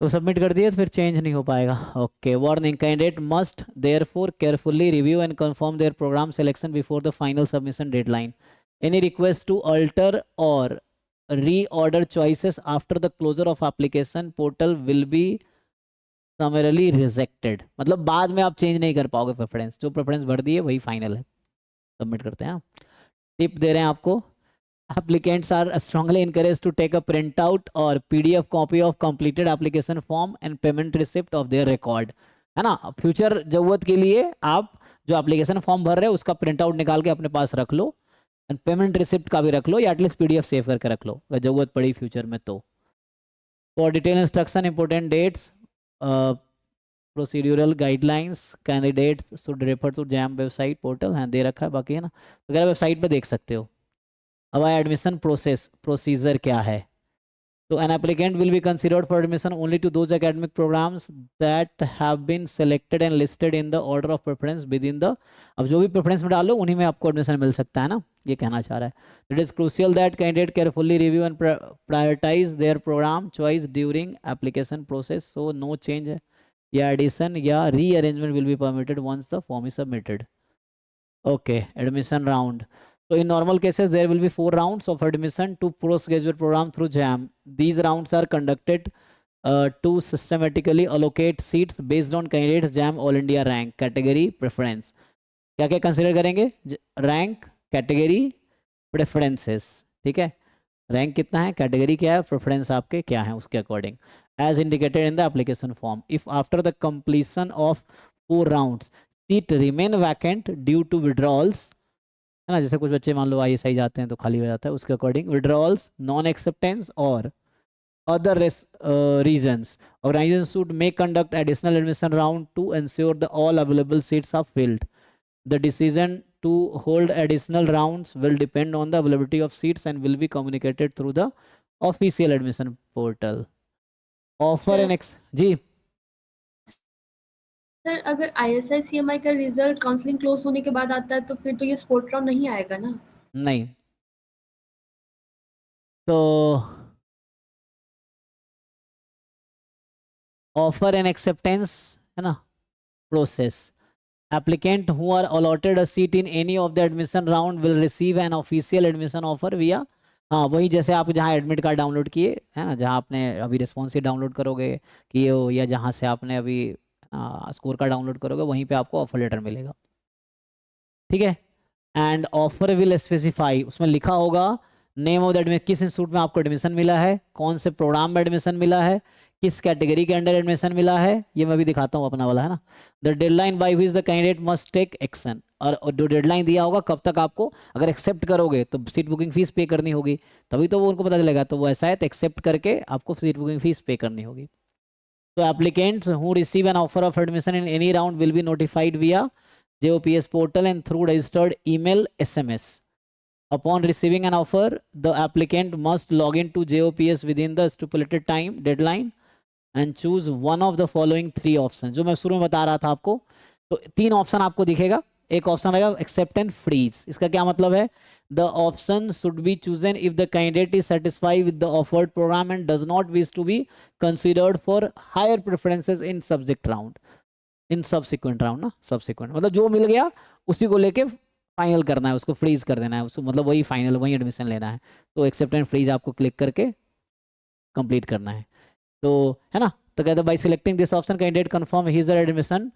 तो submit कर दिए तो फिर change नहीं हो पाएगा। Okay, warning, candidate must therefore carefully review and confirm their program selection before the final submission deadline. Any request to alter or reorder choices after the closure of application portal will be summarily rejected। मतलब बाद में आप change नहीं कर पाओगे preference, जो preference भर दी है वही फाइनल है। सबमिट करते हैं। टिप दे रहे हैं आपको, applicants are strongly encouraged to take a printout or PDF copy of completed application form and payment receipt of their record, है ना। फ्यूचर जरूरत के लिए आप जो एप्लीकेशन फॉर्म भर रहे हो उसका प्रिंट आउट निकाल के अपने पास रख लो, एंड पेमेंट रिसिप्ट का भी रख लो, या एटलीस्ट PDF सेव करके रख लो अगर जरूरत पड़ी फ्यूचर में तो। For detail instruction, important dates, procedural guidelines, candidates should refer to JAM website portal, हाँ दे रखा है बाकी, है ना, वगैरह वेबसाइट पे देख सकते हो। अब आया एडमिशन प्रोसीजर क्या है। तो an applicant will be considered for admission only to those academic programs that have been selected and listed in the order of preference within the, अब जो भी प्रेफरेंस में डालो उन्हीं में आपको एडमिशन मिल सकता है ना, ये कहना चाह रहा है। It is crucial that candidate carefully review and prioritise their programme choice during application process, so no change या एडिशन या rearrangement will be permitted once the form is submitted. Okay, admission round. So in normal cases, there will be 4 rounds of admission to postgraduate program through JAM. These rounds are conducted to systematically allocate seats based on candidates JAM All India rank, category, preference. क्या क्या consider करेंगे? Rank, category, preferences. ठीक है, rank कितना है, category क्या है, preference आपके क्या है, उसके according as indicated in the application form. If after the completion of 4 rounds seat remain vacant due to withdrawals, है ना, जैसे कुछ बच्चे मान लो ISI जाते हैं तो खाली हो जाता है, उसके अकॉर्डिंग विड्रॉल्स, नॉन एक्सेप्टेंस और other reasons, organizations should may conduct additional admission round to ensure the all available seats are filled. The decision to hold additional rounds will depend on the availability of seats and will be communicated through the official admission portal. Offer Sir, and जी sir अगर ISI CMI का result counselling close होने के बाद आता है तो फिर तो ये स्पोर्ट राउंड नहीं आएगा ना? नहीं, तो ऑफर एंड एक्सेप्टेंस, है ना, process. Applicant who are allotted a seat in any of the admission round will receive an official admission offer via, हाँ वही जैसे आप जहाँ एडमिट कार्ड डाउनलोड किए है ना, जहाँ आपने अभी रिस्पॉन्स डाउनलोड करोगे किए हो, या जहाँ से आपने अभी स्कोर कार्ड डाउनलोड करोगे वहीं पे आपको ऑफर लेटर मिलेगा। ठीक है, एंड ऑफर विल स्पेसिफाई, उसमें लिखा होगा नेम ऑफ द एडमिशन, किस इंस्टीट्यूट में आपको एडमिशन मिला है, कौन से प्रोग्राम में एडमिशन मिला है, किस कैटेगरी के अंडर एडमिशन मिला है, ये मैं भी दिखाता हूँ अपना वाला, है ना। The deadline by which the candidate must take action, और जो डेडलाइन दिया होगा कब तक आपको, अगर एक्सेप्ट करोगे तो सीट बुकिंग फीस पे करनी होगी, तभी तो वो उनको पता चलेगा, तो वो ऐसा है तो एक्सेप्ट करके आपको सीट बुकिंग फीस पे करनी होगी। तो applicants who receive an offer of admission in any round will be notified विया JOPS portal and through registered email SMS. Upon receiving an offer, the applicant must log in to JOPS within the stipulated time deadline and choose one of the following 3 options. जो मैं शुरू में बता रहा था आपको, तो 3 ऑप्शन आपको दिखेगा। एक ऑप्शन रहेगा एक्सेप्ट एंड फ्रीज। इसका क्या मतलब है, the option should be chosen if the candidate is satisfied with the offered program and does not wish to be considered for higher preferences in subject round, in subsequent round ना, subsequent मतलब जो मिल गया उसी को लेके final करना है, उसको फ्रीज कर देना है, उसको मतलब वही फाइनल वही एडमिशन लेना है। तो एक्सेप्ट एंड फ्रीज आपको क्लिक करके कंप्लीट करना है, तो है ना। तो कहते हैं by selecting this option candidate confirm his admission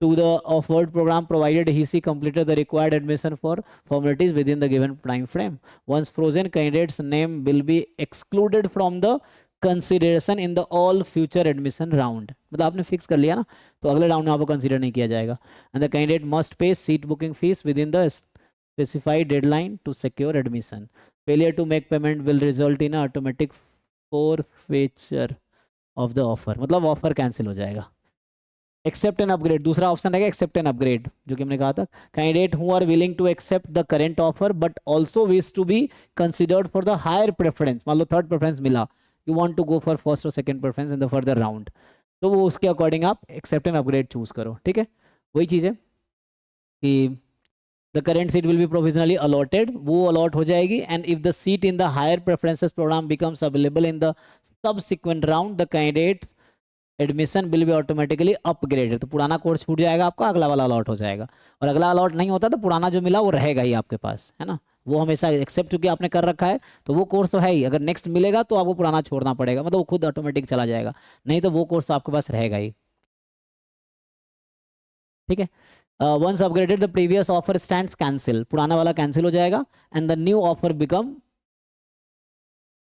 to the offered programme provided he she completed the required admission for formalities within the given time frame. Once frozen candidate's name will be excluded from the consideration in the all future admission round, मतलब आपने fix कर लिया ना, तो अगले round में आपको consider नहीं किया जाएगा. And the candidate must pay seat booking fee within the specified deadline to secure admission. Failure to make payment will result in automatic forfeiture of the offer, मतलब ऑफर कैंसिल हो जाएगा. Accept and upgrade, दूसरा option रहेगा accept and upgrade, जो कि हमने कहा था. Candidate who are willing to accept the current offer but also wish to be considered for the higher preference, मान लो थर्ड प्रेफरेंस मिला, you want to go for first और second preference in the further round, तो वो उसके according आप accept and upgrade choose करो. ठीक है, वही चीज़ है कि the current seat will be provisionally allotted, वो अलॉट हो जाएगी. And if the seat in the higher preferences programme becomes available in the subsequent round the candidate admission will be automatically upgraded, तो पुराना कोर्स छूट जाएगा आपका, अगला वाला अलॉट हो जाएगा. और अगला अलॉट नहीं होता तो पुराना जो मिला वो रहेगा ही आपके पास, है ना. वो हमेशा एक्सेप्ट चूंकि आपने कर रखा है तो वो कोर्स तो है ही, अगर नेक्स्ट मिलेगा तो आपको पुराना छोड़ना पड़ेगा, मतलब वो खुद ऑटोमेटिक चला जाएगा, नहीं तो वो कोर्स तो आपके पास रहेगा ही. ठीक है, once upgraded the previous offer stands cancel, पुराना वाला कैंसिल हो जाएगा. And the new offer become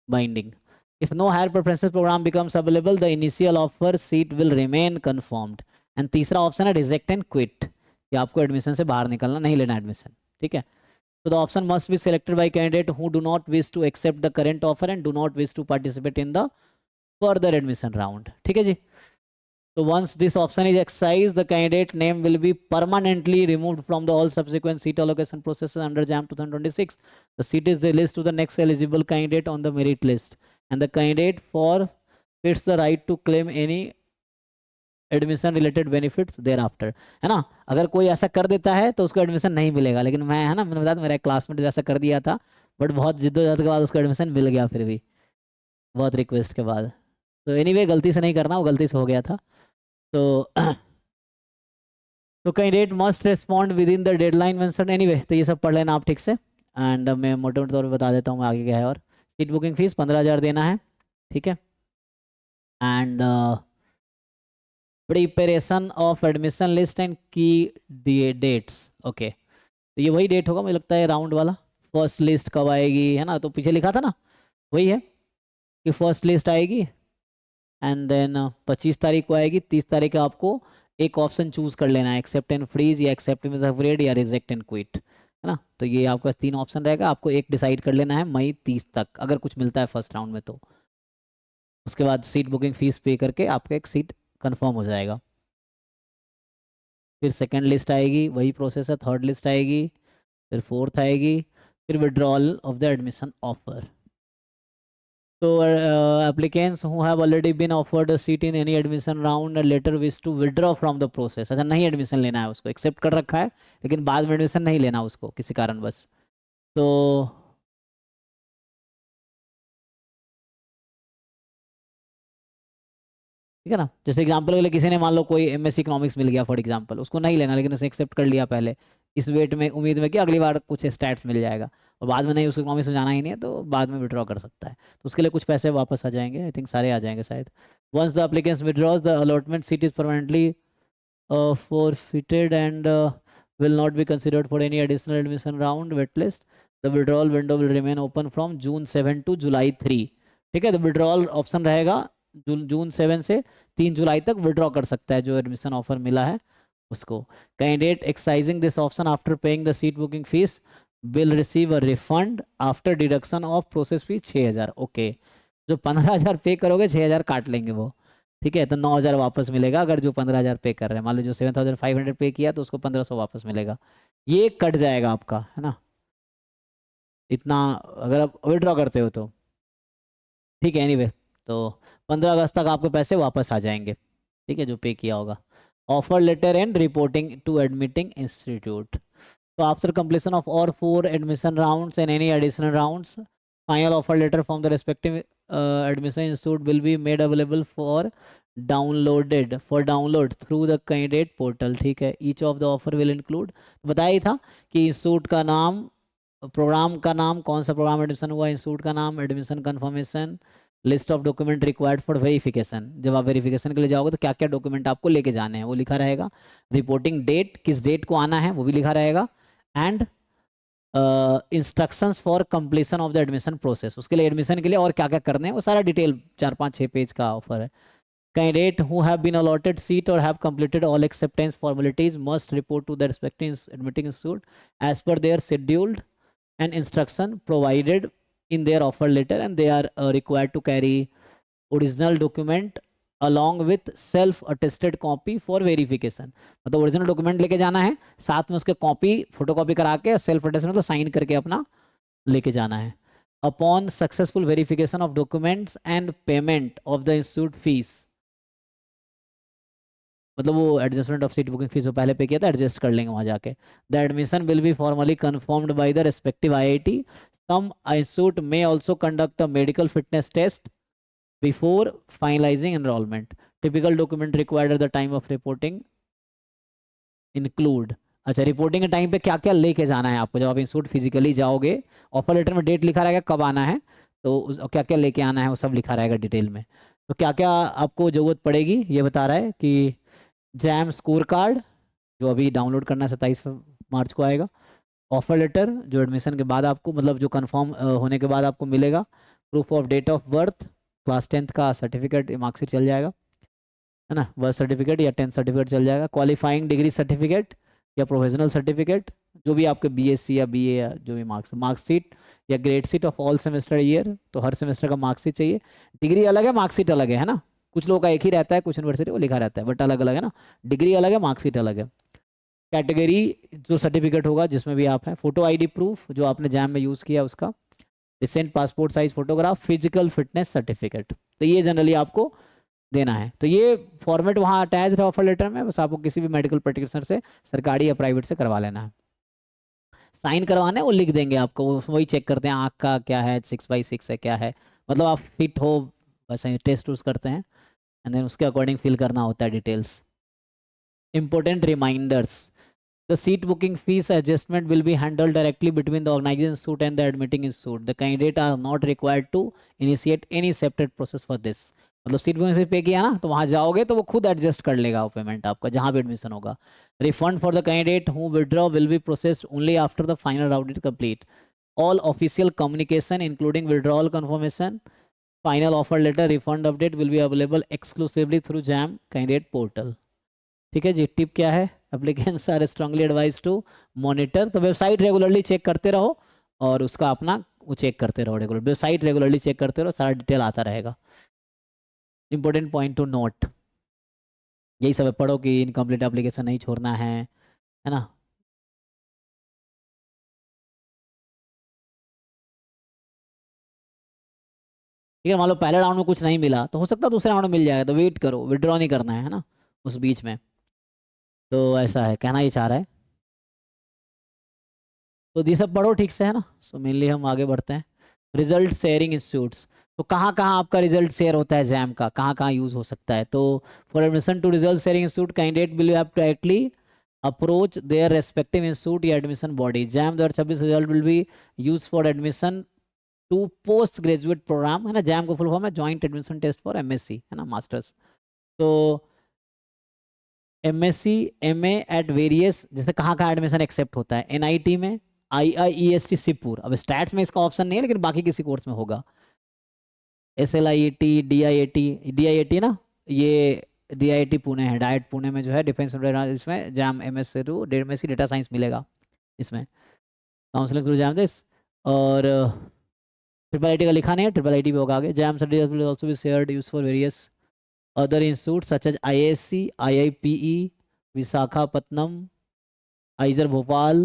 binding. If no higher preferences program becomes available, the initial offer seat will remain confirmed. And तीसरा ऑप्शन है reject and quit, कि आपको admission से बाहर निकलना, नहीं लेना एडमिशन. ठीक है, so the option must be selected by candidate who do not wish to accept the current offer and do not wish to participate in the further admission round. ठीक है जी. So once this option is exercised, the candidate name will be permanently removed from the all subsequent seat allocation processes under JAM 2026. The seat is released to the next eligible candidate on the merit list. And the candidate forfeits the right to claim any admission related benefits thereafter, है ना. अगर कोई ऐसा कर देता है तो उसको एडमिशन नहीं मिलेगा, लेकिन मैं, है ना, मैंने बताया मेरा एक क्लासमेट ऐसा कर दिया था, बट बहुत जिद्दोजहद के बाद उसको एडमिशन मिल गया, फिर भी बहुत रिक्वेस्ट के बाद. तो एनीवे गलती से नहीं करना, वो गलती से हो गया था. तो candidate must respond with in the deadline mentioned. Anyway तो ये सब पढ़ लेना आप ठीक से. एंड मैं मोटे मोटे तौर पर बता देता हूँ आगे क्या है. और सीट बुकिंग फीस 15,000 देना है. ठीक है, and preparation of admission list and की डेट्स. ओके, तो ये वही डेट होगा मुझे लगता है राउंड वाला. फर्स्ट लिस्ट कब आएगी, है ना, तो पीछे लिखा था ना, वही है कि फर्स्ट लिस्ट आएगी एंड देन 25 तारीख को आएगी. 30 तारीख को आपको एक ऑप्शन चूज कर लेना है, एक्सेप्ट एंड फ्रीज या एक्सेप्ट विद अपग्रेड या रिजेक्ट एंड क्विट, है ना. तो ये आपके पास 3 ऑप्शन रहेगा, आपको एक डिसाइड कर लेना है मई 30 तक, अगर कुछ मिलता है फर्स्ट राउंड में तो. उसके बाद सीट बुकिंग फीस पे करके आपका एक सीट कंफर्म हो जाएगा. फिर सेकंड लिस्ट आएगी, वही प्रोसेस है. थर्ड लिस्ट आएगी, फिर फोर्थ आएगी, फिर withdrawal of the admission offer. So applicants who have already been offered a seat in any admission round and later wish to withdraw from the process. अच्छा, नहीं admission लेना है उसको, एक्सेप्ट कर रखा है लेकिन बाद में एडमिशन नहीं लेना उसको किसी कारण बस. तो ठीक है ना, जैसे एग्जांपल के लिए किसी ने मान लो कोई एमएससी इकोनॉमिक्स मिल गया फॉर एग्जांपल, उसको नहीं लेना लेकिन उसने एक्सेप्ट कर लिया पहले इस वेट में, उम्मीद में कि अगली बार कुछ स्टैट्स मिल जाएगा, और बाद में नहीं उसको इकोनॉमिक्स में जाना ही नहीं है तो बाद में विड्रॉ कर सकता है. तो उसके लिए कुछ पैसे वापस आ जाएंगे, आई थिंक सारे आ जाएंगे शायद. Once the applicants withdraws the allotment seat is permanently forfeited and will not be considered for any additional admission round waitlist. The withdrawal window will remain open from June 7 to July 3. ठीक है, तो withdrawal option रहेगा जून 7 से 3 जुलाई तक withdraw कर सकता है जो एडमिशन ऑफर मिला है उसको. Candidate exercising this option after paying the seat booking fees will receive a refund after deduction of process fee 6,000. Okay, जो 15,000 पे करोगे 6,000 काट लेंगे वो. ठीक है, तो 9,000 वापस मिलेगा अगर जो 15,000 पे कर रहे हैं. मान लो जो 7,500 पे किया तो उसको 1,500 वापस मिलेगा. ये कट जाएगा आपका, है ना, इतना अगर आप विड्रॉ करते हो तो. ठीक है, एनीवे तो 15 अगस्त तक आपके पैसे वापस आ जाएंगे. ठीक है, जो पे किया होगा. Offer letter and reporting to admitting institute. तो after completion of all 4 admission rounds and any additional rounds, final offer letter from the respective admission institute will be made available for download through the candidate portal. ठीक है, each of the offer will include, बताया ही था कि institute का नाम, programme का नाम, कौन सा प्रोग्राम एडमिशन हुआ, इंस्टीट्यूट का नाम, admission confirmation, list of document required for verification. जब आप वेरिफिकेशन के लिए जाओगे तो क्या क्या डॉक्यूमेंट आपको लेके जाने हैं वो लिखा रहेगा. रिपोर्टिंग डेट, किस डेट को आना है वो भी लिखा रहेगा. And instructions for completion of the admission process, उसके लिए एडमिशन के लिए और क्या क्या करने हैं वो सारा डिटेल 4-5-6 पेज का ऑफर है। Candidate who have been allotted seat और have completed all acceptance formalities must report to the respective admitting institute as per their scheduled and instruction provided in their offer letter, and they are required to carry original document along with self attested copy for verification। मतलब original document लेके जाना है, साथ में उसके copy photocopy करा के self attested मतलब साइन करके अपना लेके जाना है। Upon successful verification of documents and payment of the institute fees, मतलब वो adjustment of seat booking fees वो पहले पे किया था, एडजस्ट कर लेंगे वहाँ जाके। The admission will be formally confirmed by the respective IIT। Some institute may also conduct a medical fitness test before finalising enrolment. Typical document required at the time of reporting include, अच्छा reporting के time पे क्या क्या लेके जाना है आपको, जब आप इंस्टीट्यूट फिजिकली जाओगे ऑफर लेटर में डेट लिखा रहेगा कब आना है, तो क्या क्या लेके आना है वो सब लिखा रहेगा डिटेल में। तो क्या क्या आपको ज़रूरत पड़ेगी ये बता रहा है कि जैम स्कोर कार्ड जो अभी डाउनलोड करना है 27 मार्च को आएगा, ऑफर लेटर जो एडमिशन के बाद आपको मतलब जो कंफर्म होने के बाद आपको मिलेगा, proof of date of birth, class 10th का सर्टिफिकेट मार्कशीट चल जाएगा है ना, बर्थ सर्टिफिकेट या 10th सर्टिफिकेट चल जाएगा, क्वालिफाइंग डिग्री सर्टिफिकेट या प्रोफेशनल सर्टिफिकेट जो भी आपके BSc या BA या जो भी मार्कशीट या grade sheet of all semester year, तो हर सेमेस्टर का मार्कशीट चाहिए। डिग्री अलग है मार्कशीट अलग है ना, कुछ लोगों का एक ही रहता है, कुछ यूनिवर्सिटी वो लिखा रहता है बट अलग अलग है ना, डिग्री अलग है मार्कशीट अलग है। कैटेगरी जो सर्टिफिकेट होगा जिसमें भी आप हैं, फोटो ID प्रूफ जो आपने जैम में यूज़ किया उसका, recent passport size photograph, physical fitness certificate, तो ये जनरली आपको देना है। तो ये फॉर्मेट वहाँ अटैच है ऑफर लेटर में, बस आपको किसी भी मेडिकल प्रैक्टिशनर से सरकारी या प्राइवेट से करवा लेना है। साइन करवाना है वो लिख देंगे आपको, वही चेक करते हैं आँख का क्या है, 6/6 है क्या है, मतलब आप फिट हो वैसे टेस्ट वूस्ट करते हैं एंड देन उसके अकॉर्डिंग फिल करना होता है details. Important reminders, the seat booking fees adjustment will be handled directly between the organizing institute and the admitting institute. The candidate are not required to initiate any separate process for this। मतलब seat booking fees पे किया ना तो वहाँ जाओगे तो वो खुद एडजस्ट कर लेगा वो पेमेंट आपका जहाँ भी एडमिशन होगा। Refund for the candidate who withdraw will be processed only after the final round is complete. All official communication including withdrawal confirmation, final offer letter, refund update will be available exclusively through JAM candidate portal. ठीक है जी। Tip क्या है, applicants are strongly advised to monitor, तो website regularly check करते रहो और उसका अपना वो चेक करते रहो, रेगुलर वेबसाइट रेगुलरली चेक करते रहो, सारा डिटेल आता रहेगा। इंपॉर्टेंट पॉइंट टू नोट यही सब है, पढ़ो कि इनकम्प्लीट एप्लीकेशन नहीं छोड़ना है ना। ठीक है, मान लो पहले राउंड में कुछ नहीं मिला तो हो सकता है दूसरे राउंड में मिल जाएगा, तो वेट करो, विड्रॉ नहीं करना है ना उस बीच में, तो ऐसा है कहना ये चाह रहा है। तो ये सब पढ़ो ठीक से है ना। सो मेनली हम आगे बढ़ते हैं। रिजल्ट शेयरिंग इंस्टीट्यूट्स, तो कहाँ कहाँ आपका रिजल्ट शेयर होता है जैम का, कहाँ कहाँ यूज़ हो सकता है। तो for admission to result sharing institute candidate will have to directly approach their respective institute या admission body. JAM 2026 result will be use for admission to post graduate programme है ना, जैम को फुल फॉर्म है joint admission test for MSc है ना, masters. तो MSc MA at various, जैसे कहाँ कहाँ एडमिशन एक्सेप्ट होता है, NIT में, IIEST सिपुर, अब स्टैट्स में इसका ऑप्शन नहीं है लेकिन बाकी किसी कोर्स में होगा, SLIET, DIIT ना, ये DIIT पुणे है, डाइट पुणे में जो है डिफेंस, इसमें JAM MSc to MSc data science मिलेगा इसमें, काउंसलिंग थ्रू जैम दिस। और IIIT का लिखा नहीं है, IIIT भी होगा आगे। Jam certificate will also be shared use for various other institutes such as ISC, IIPE, Visakhapatnam, आइजर Bhopal,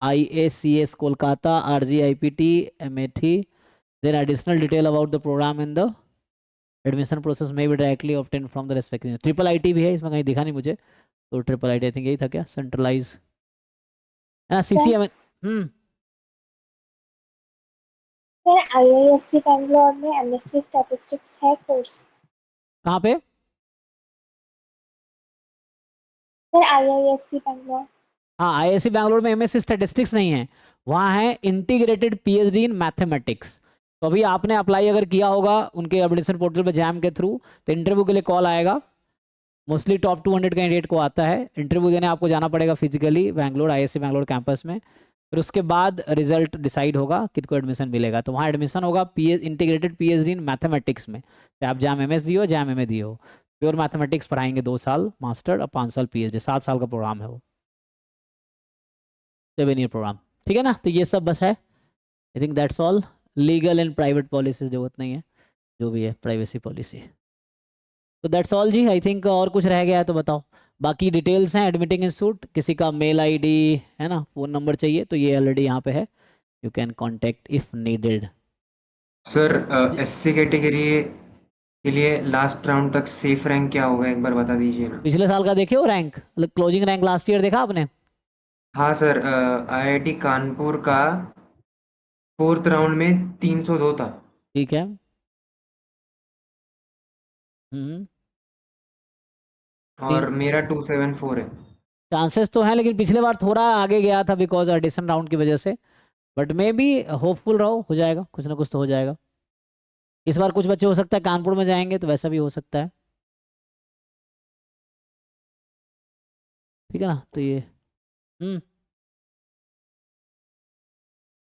IACS Kolkata, RGIPT, MAT. Then additional detail about the program and the admission process may be directly obtained from the respective। IIIT भी है इसमें, कहीं दिखा नहीं मुझे, तो IIIT I think यही था क्या, सेंट्रलाइज है ना। CCM सर IISc बैंगलोर में MSc स्टैटिस्टिक्स है कोर्स। कहाँ पे सर IISc बैंगलोर। हाँ, IISc बैंगलोर में MSc स्टैटिस्टिक्स नहीं है, वहाँ है इंटीग्रेटेड PhD इन मैथमेटिक्स। तो अभी आपने अप्लाई अगर किया होगा उनके एडमिशन पोर्टल पे जैम के थ्रू, तो इंटरव्यू के लिए कॉल आएगा, मोस्टली टॉप 200 कैंडिडेट को आता है। इंटरव्यू देने आपको जाना पड़ेगा physically Bangalore, IISc Bangalore campus में, फिर उसके बाद रिजल्ट डिसाइड होगा किसको एडमिशन मिलेगा। तो वहाँ एडमिशन होगा इंटीग्रेटेड पीएचडी इन मैथमेटिक्स में। तो आप जैम एमएस दिए हो, जैम एमए दिए हो, प्योर मैथमेटिक्स पढ़ाएंगे 2 साल मास्टर और 5 साल पीएचडी, 7 साल का प्रोग्राम है वो, 7 ईयर प्रोग्राम। ठीक है ना। तो ये सब बस है, I think that's all. Legal and private policy जरूरत नहीं है, जो भी है प्राइवेसी पॉलिसी। तो दैट्स ऑल जी, आई थिंक। और कुछ रह गया है तो बताओ। बाकी डिटेल्स हैं एडमिटिंग इंस्टीट्यूट, किसी का मेल आईडी है ना, फ़ोन नंबर चाहिए तो ये ऑलरेडी यहाँ पे है, you can contact if needed. Sir SC category के लिए लास्ट राउंड तक सेफ रैंक क्या होगा, एक बार बता दीजिए ना। पिछले साल का देखे हो rank, closing rank last year देखा आपने? हाँ सर, आईआईटी कानपुर का 4th राउंड में 302 था। ठीक है। हम्म। और मेरा 274 है। चांसेस तो हैं, लेकिन पिछले बार थोड़ा आगे गया था बिकॉज एडिशन राउंड की वजह से, बट मे बी होपफुल रहो, हो जाएगा, कुछ ना कुछ तो हो जाएगा। इस बार कुछ बच्चे हो सकता है कानपुर में जाएंगे, तो वैसा भी हो सकता है। ठीक है ना। तो ये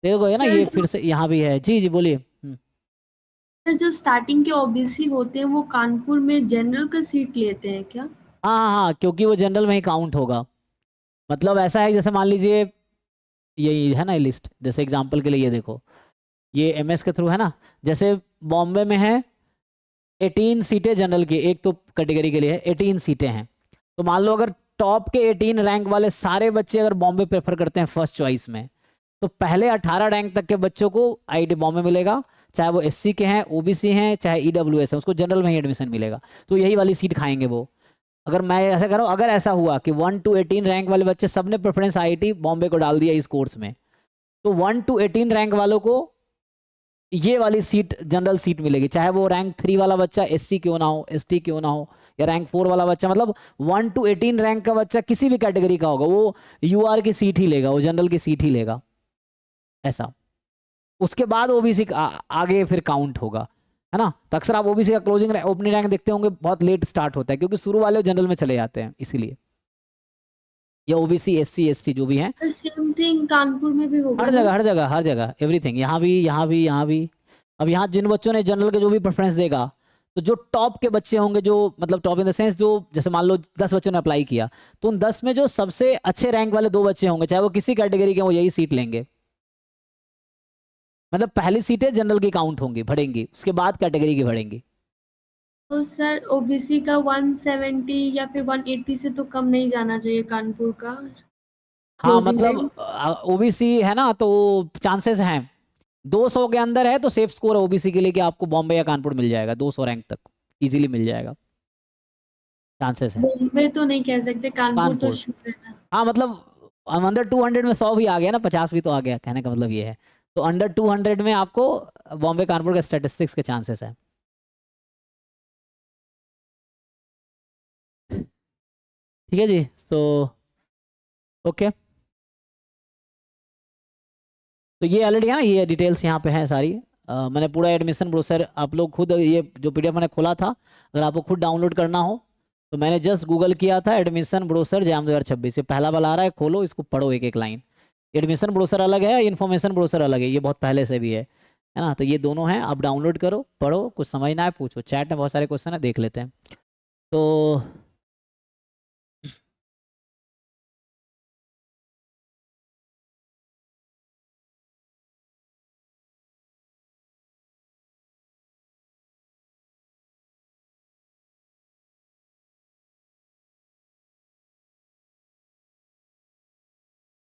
देखो ये ना, सर ये जो फिर से यहाँ भी है। जी जी बोलिए। सर जो स्टार्टिंग के ओबीसी होते हैं वो कानपुर में जनरल का सीट लेते हैं क्या? हाँ हाँ हाँ, क्योंकि वो जनरल में ही काउंट होगा। मतलब ऐसा है, जैसे मान लीजिए यही है ना लिस्ट, जैसे एग्जांपल के लिए ये देखो, ये एमएस के थ्रू है ना, जैसे बॉम्बे में है 18 सीटें जनरल की, एक तो कैटेगरी के लिए है 18 सीटें हैं। तो मान लो अगर टॉप के 18 रैंक वाले सारे बच्चे अगर बॉम्बे प्रेफर करते हैं फर्स्ट चॉइस में, तो पहले 18 रैंक तक के बच्चों को आईआईटी बॉम्बे मिलेगा, चाहे वो एससी के हैं, ओबीसी हैं, चाहे ईडब्ल्यूएस है, उसको जनरल में ही एडमिशन मिलेगा। तो यही वाली सीट खाएंगे वो। अगर मैं ऐसा करूँ, अगर ऐसा हुआ कि 1 to 18 रैंक वाले बच्चे सबने प्रेफरेंस आईआईटी बॉम्बे को डाल दिया इस कोर्स में, तो 1 to 18 रैंक वालों को ये वाली सीट जनरल सीट मिलेगी, चाहे वो रैंक 3 वाला बच्चा एससी क्यों ना हो, एसटी क्यों ना हो, या रैंक 4 वाला बच्चा, मतलब 1 to 18 रैंक का बच्चा किसी भी कैटेगरी का होगा, वो यूआर की सीट ही लेगा, वो जनरल की सीट ही लेगा, ऐसा। उसके बाद ओबीसी आगे फिर काउंट होगा, है ना। तो अक्सर आप ओबीसी का क्लोजिंग ओपनिंग रैंक देखते होंगे बहुत लेट स्टार्ट होता है, क्योंकि शुरू वाले जनरल में चले जाते हैं, इसीलिए। या ओबीसी एससी एसटी जो भी हैं, सेम थिंग कानपुर में भी होगा हर ना? जगह हर जगह हर जगह एवरीथिंग, यहाँ भी यहाँ भी यहाँ भी। अब यहाँ जिन बच्चों ने जनरल के जो भी प्रेफरेंस देगा, तो जो टॉप के बच्चे होंगे, जो मतलब टॉप इन द सेंस, जो जैसे मान लो 10 बच्चों ने अप्लाई किया, तो उन 10 में जो सबसे अच्छे रैंक वाले 2 बच्चे होंगे, चाहे वो किसी कैटेगरी के, वो यही सीट लेंगे। मतलब पहली सीटें जनरल की काउंट होंगी, बढ़ेंगी, उसके बाद कैटेगरी की बढ़ेंगी। तो सर ओबीसी का 170 या फिर 180 से तो कम नहीं जाना चाहिए कानपुर का हाँ क्लोजिंग मतलब रैंक? ओबीसी है ना, तो चांसेस हैं 200 के अंदर है, तो सेफ स्कोर है ओबीसी के लिए कि आपको बॉम्बे या कानपुर मिल जाएगा, 200 रैंक तक इजीली मिल जाएगा, चांसेस है। बॉम्बे तो नहीं कह सकते, कानपुर तो कानपुर, शुक्र है ना। हाँ मतलब अंडर 200 में 100 भी आ गया ना, 50 भी तो आ गया, कहने का मतलब ये है। तो अंडर 200 में आपको बॉम्बे कानपुर के स्टैटिस्टिक्स के चांसेस है। ठीक है जी। तो ओके, तो ये ऑलरेडी है ना, ये डिटेल्स यहाँ पे हैं सारी। मैंने पूरा एडमिशन ब्रोशर, आप लोग खुद, ये जो पीडीएफ मैंने खोला था, अगर आपको खुद डाउनलोड करना हो तो मैंने जस्ट गूगल किया था एडमिशन ब्रोशर जैम 2026, ये पहला वाला आ रहा है, खोलो इसको, पढ़ो एक एक लाइन। एडमिशन ब्रोशर अलग है, इन्फॉर्मेशन ब्रोशर अलग है, ये बहुत पहले से भी है ना। तो ये दोनों हैं, आप डाउनलोड करो, पढ़ो, कुछ समझना है पूछो, चैट में बहुत सारे क्वेश्चन है, देख लेते हैं। तो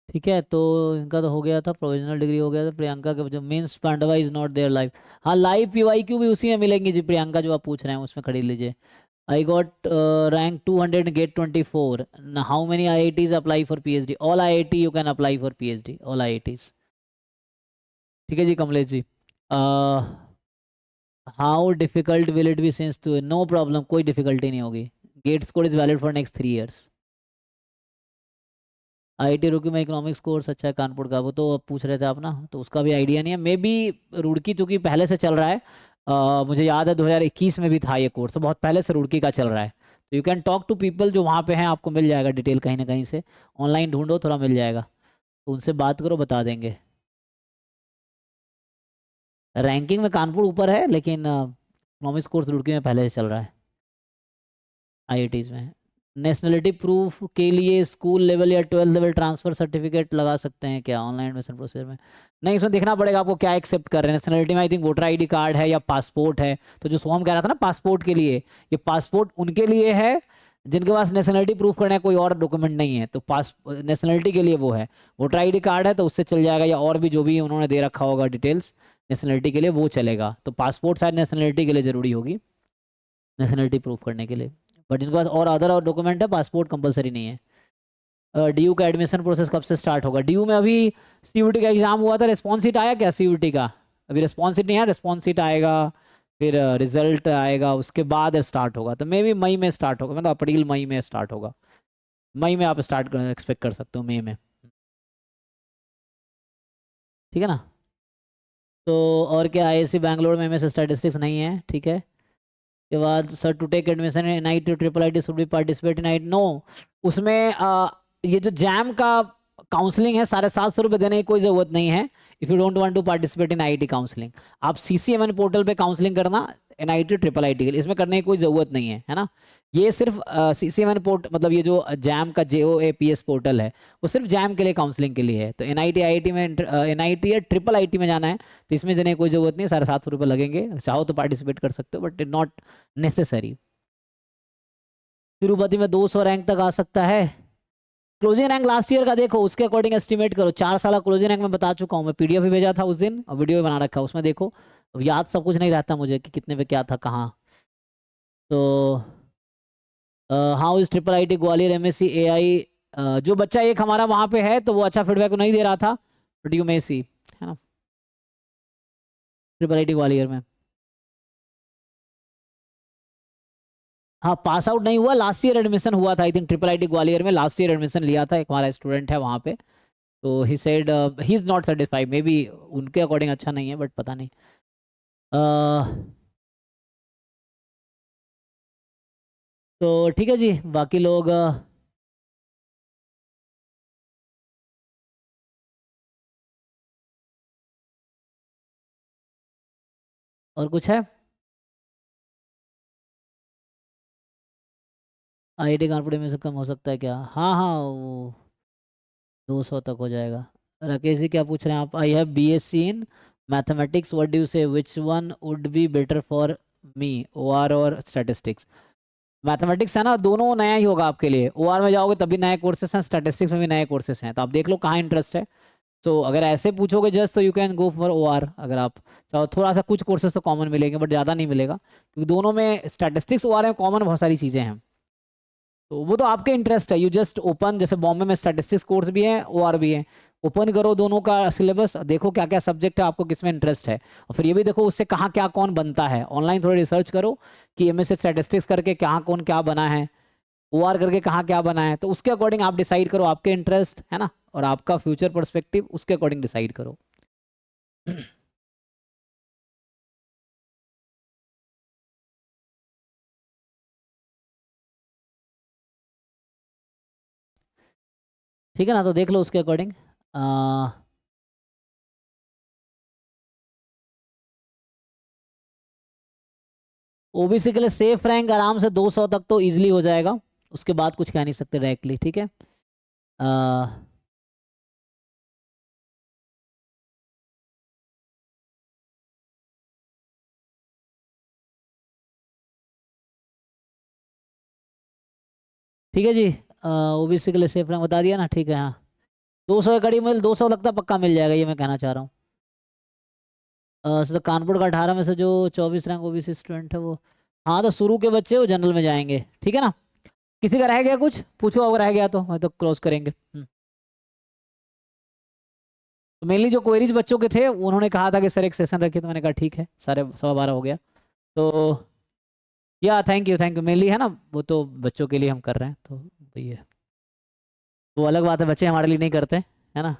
ठीक है, तो इनका तो हो गया था, प्रोविजनल डिग्री हो गया था। प्रियंका के जो means Pandava is not there live, हाँ लाइव पीवाईक्यू भी उसी में मिलेंगी जी। प्रियंका जो आप पूछ रहे हैं उसमें खरीद लीजिए। I got rank 200 GATE 24, how many IITs apply for PhD? All IIT you can apply for PhD, all IITs। ठीक है जी Kamlesh ji. How difficult will it be since two, no problem, कोई डिफिकल्टी नहीं होगी। GATE score is valid for next 3 years। IIT Roorkee में economics course अच्छा है कानपुर का, वो तो अब पूछ रहे थे आप ना, तो उसका भी आइडिया नहीं है। मे बी रुड़की चूँकि पहले से चल रहा है, मुझे याद है 2021 में भी था ये कोर्स, तो बहुत पहले से रुड़की का चल रहा है। तो you can talk to people जो वहाँ पे हैं, आपको मिल जाएगा डिटेल कहीं ना कहीं से, ऑनलाइन ढूंढो थोड़ा मिल जाएगा। तो उनसे बात करो, बता देंगे। रैंकिंग में कानपुर ऊपर है, लेकिन इकोनॉमिक्स कोर्स रुड़की में पहले से चल रहा है आईआईटीज में। नेशनलिटी प्रूफ के लिए स्कूल लेवल या 12th लेवल ट्रांसफर सर्टिफिकेट लगा सकते हैं क्या ऑनलाइन एडमिशन प्रोसेस में? नहीं, इसमें देखना पड़ेगा आपको क्या एक्सेप्ट कर रहे हैं। नेशनलिटी में I think voter ID card है या पासपोर्ट है। तो जो सोहम कह रहा था ना पासपोर्ट के लिए, ये पासपोर्ट उनके लिए है जिनके पास नेशनलिटी प्रूफ करने का कोई और डॉक्यूमेंट नहीं है, तो पास नेशनलिटी के लिए वो है। वोटर आईडी कार्ड है तो उससे चल जाएगा, या और भी जो भी उन्होंने दे रखा होगा डिटेल्स नेशनलिटी के लिए वो चलेगा। तो पासपोर्ट शायद नेशनलिटी के लिए ज़रूरी होगी, नेशनलिटी प्रूफ करने के लिए। बट जिनके पास और अदर डॉक्यूमेंट है, पासपोर्ट कंपलसरी नहीं है। डीयू का एडमिशन प्रोसेस कब से स्टार्ट होगा? डीयू में अभी सीयूटी का एग्जाम हुआ था, रिस्पॉन्स शीट आया क्या सीयूटी का? अभी रिस्पॉन्स शीट नहीं है, रिस्पॉन्स शीट आएगा, फिर रिजल्ट आएगा, उसके बाद स्टार्ट होगा। तो मे बी मई में स्टार्ट होगा, मतलब अप्रैल मई में स्टार्ट होगा। मई में आप स्टार्ट एक्सपेक्ट कर सकते हो, मई में। ठीक है ना? तो और क्या, आईआईसी बैंगलोर में एमएस स्टैटिस्टिक्स नहीं है, ठीक है। के बाद sir to take admission in NIT triple IT should be participate in IT. No, उसमें ये जो जैम का काउंसलिंग है 750 रुपये देने की कोई ज़रूरत नहीं है। If you don't want to participate in IT counselling, आप सीसीएमएन पोर्टल पे काउंसलिंग करना एनआईटी ट्रिपल आईटी के लिए, इसमें करने की कोई ज़रूरत नहीं है, है ना। ये सिर्फ सीसीएमएन पोर्ट, मतलब ये जो जैम का JOAPS पोर्टल है वो सिर्फ जैम के लिए काउंसलिंग के लिए है। तो एनआईटी आईआईटी में एनआईटी या ट्रिपल आईटी में जाना है तो इसमें देने की कोई ज़रूरत नहीं है। 750 रुपये लगेंगे, चाहो तो पार्टिसिपेट कर सकते हो but it not necessary. Tirupati में 200 रैंक तक आ सकता है। क्लोजिंग रैंक लास्ट ईयर का देखो, उसके अकॉर्डिंग एस्टिमेट करो। 4 साल क्लोजिंग रैंक में बता चुका हूँ मैं, PDF भी भेजा था उस दिन और वीडियो भी बना रखा है, उसमें देखो। अब याद सब कुछ नहीं रहता मुझे कि कितने पे क्या था कहाँ। तो how is triple IT Gwalior MSc AI? जो बच्चा एक हमारा वहाँ पे है तो वो अच्छा फीडबैक नहीं दे रहा था, बट यू मे सी, है ना, ट्रिपल आईटी ग्वालियर में। हाँ, पास आउट नहीं हुआ, लास्ट ईयर एडमिशन हुआ था I think triple IT Gwalior में। लास्ट ईयर एडमिशन लिया था, एक हमारा स्टूडेंट है वहाँ पे। तो he said he is not satisfied, may be उनके अकॉर्डिंग अच्छा नहीं है, बट पता नहीं। तो ठीक है जी, बाकी लोग और कुछ है? आईआईटी कानपुर में से कम हो सकता है क्या? हाँ हाँ, वो 200 तक हो जाएगा। राकेश जी क्या पूछ रहे हैं आप? I have BSc in mathematics, what do you say, which one would be better for me, OR और स्टैटिस्टिक्स? मैथमेटिक्स है ना, दोनों नया ही होगा आपके लिए। OR में जाओगे तभी नए कोर्सेस हैं, स्टैटिस्टिक्स में भी नए कोर्सेस हैं, तो आप देख लो कहाँ इंटरेस्ट है। तो अगर ऐसे पूछोगे जस्ट, तो you can go for OR। अगर आप चाहो थोड़ा सा, कुछ कोर्सेज तो कॉमन मिलेंगे बट ज़्यादा नहीं मिलेगा, क्योंकि दोनों में स्टैटिस्टिक्स OR में कॉमन बहुत सारी चीज़ें हैं। तो वो तो आपके इंटरेस्ट है, यू जस्ट ओपन, जैसे बॉम्बे में स्टैटिस्टिक्स कोर्स भी है, OR भी है, ओपन करो दोनों का सिलेबस, देखो क्या क्या सब्जेक्ट है, आपको किस में इंटरेस्ट है, और फिर ये भी देखो उससे कहाँ क्या कौन बनता है। ऑनलाइन थोड़ी रिसर्च करो कि MSc स्टैटिस्टिक्स करके कहाँ कौन क्या बना है, OR करके कहाँ क्या बना है, तो उसके अकॉर्डिंग आप डिसाइड करो, आपके इंटरेस्ट है ना और आपका फ्यूचर पर्सपेक्टिव, उसके अकॉर्डिंग डिसाइड करो। ठीक है ना, तो देख लो उसके अकॉर्डिंग। OBC के लिए सेफ रैंक आराम से 200 तक तो इजीली हो जाएगा, उसके बाद कुछ कह नहीं सकते डायरेक्टली, ठीक है। ठीक है जी, OBC के लिए सेफ रैंक बता दिया ना, ठीक है। हाँ, 200 कड़ी मिल 200 लगता पक्का मिल जाएगा, ये मैं कहना चाह रहा हूँ। तो कानपुर का 18 में से जो 24 रैंक OBC स्टूडेंट है वो, हाँ तो शुरू के बच्चे वो जनरल में जाएंगे, ठीक है ना। किसी का रह गया कुछ पूछो, अगर रह गया तो मैं तो क्लोज करेंगे। तो मेनली जो क्वेरीज बच्चों के थे उन्होंने कहा था कि सर एक सेशन रखिए, तो मैंने कहा ठीक है, 12:15 हो गया। तो या थैंक यू मेनली, है ना, वो तो बच्चों के लिए हम कर रहे हैं, तो वही है। वो अलग बात है, बच्चे हमारे लिए नहीं करते, है ना,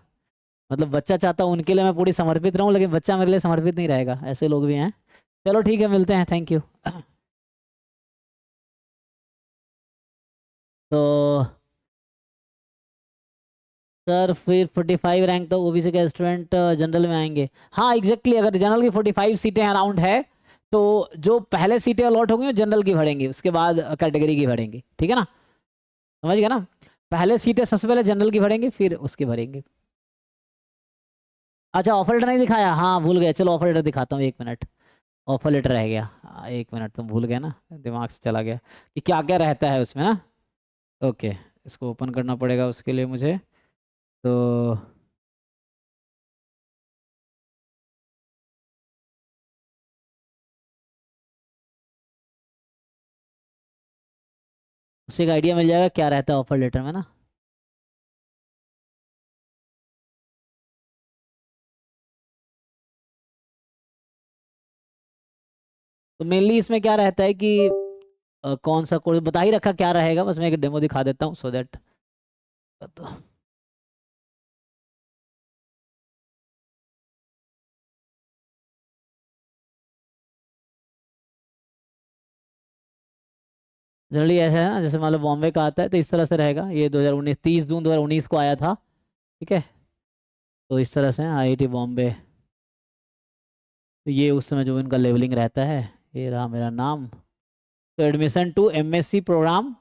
मतलब बच्चा चाहता हूँ उनके लिए मैं पूरी समर्पित रहूँ, लेकिन बच्चा मेरे लिए समर्पित नहीं रहेगा, ऐसे लोग भी हैं। चलो ठीक है, मिलते हैं, थैंक यू। तो सर फिर 45 रैंक तो ओबीसी के स्टूडेंट जनरल में आएंगे। हाँ एग्जैक्टली, अगर जनरल की 45 सीटें अराउंड है तो जो पहले सीटें अलॉट होंगी वो जनरल की भरेंगे, उसके बाद कैटेगरी की भरेंगे, ठीक है ना, समझ गए ना। पहले सीटें सबसे पहले जनरल की भरेंगे फिर उसके भरेंगे। अच्छा ऑफर लेटर नहीं दिखाया, हाँ भूल गया, चलो ऑफर लेटर दिखाता हूँ, 1 मिनट। ऑफर लेटर रह गया, 1 मिनट, तुम भूल गए ना, दिमाग से चला गया कि क्या क्या रहता है उसमें ना। ओके, इसको ओपन करना पड़ेगा उसके लिए मुझे, तो उसे एक आइडिया मिल जाएगा क्या रहता है ऑफर लेटर में ना। तो मेनली इसमें क्या रहता है कि कौन सा कोर्स बता ही रखा क्या रहेगा, बस मैं एक डेमो दिखा देता हूँ सो दैट। तो जनरली ऐसा है ना, जैसे मान लो बॉम्बे का आता है तो इस तरह से रहेगा, ये 2019 30 जून 2019 को आया था, ठीक है। तो इस तरह से आईआईटी बॉम्बे, तो ये उस समय जो इनका लेवलिंग रहता है, ये रहा मेरा नाम। तो admission to MSc programme,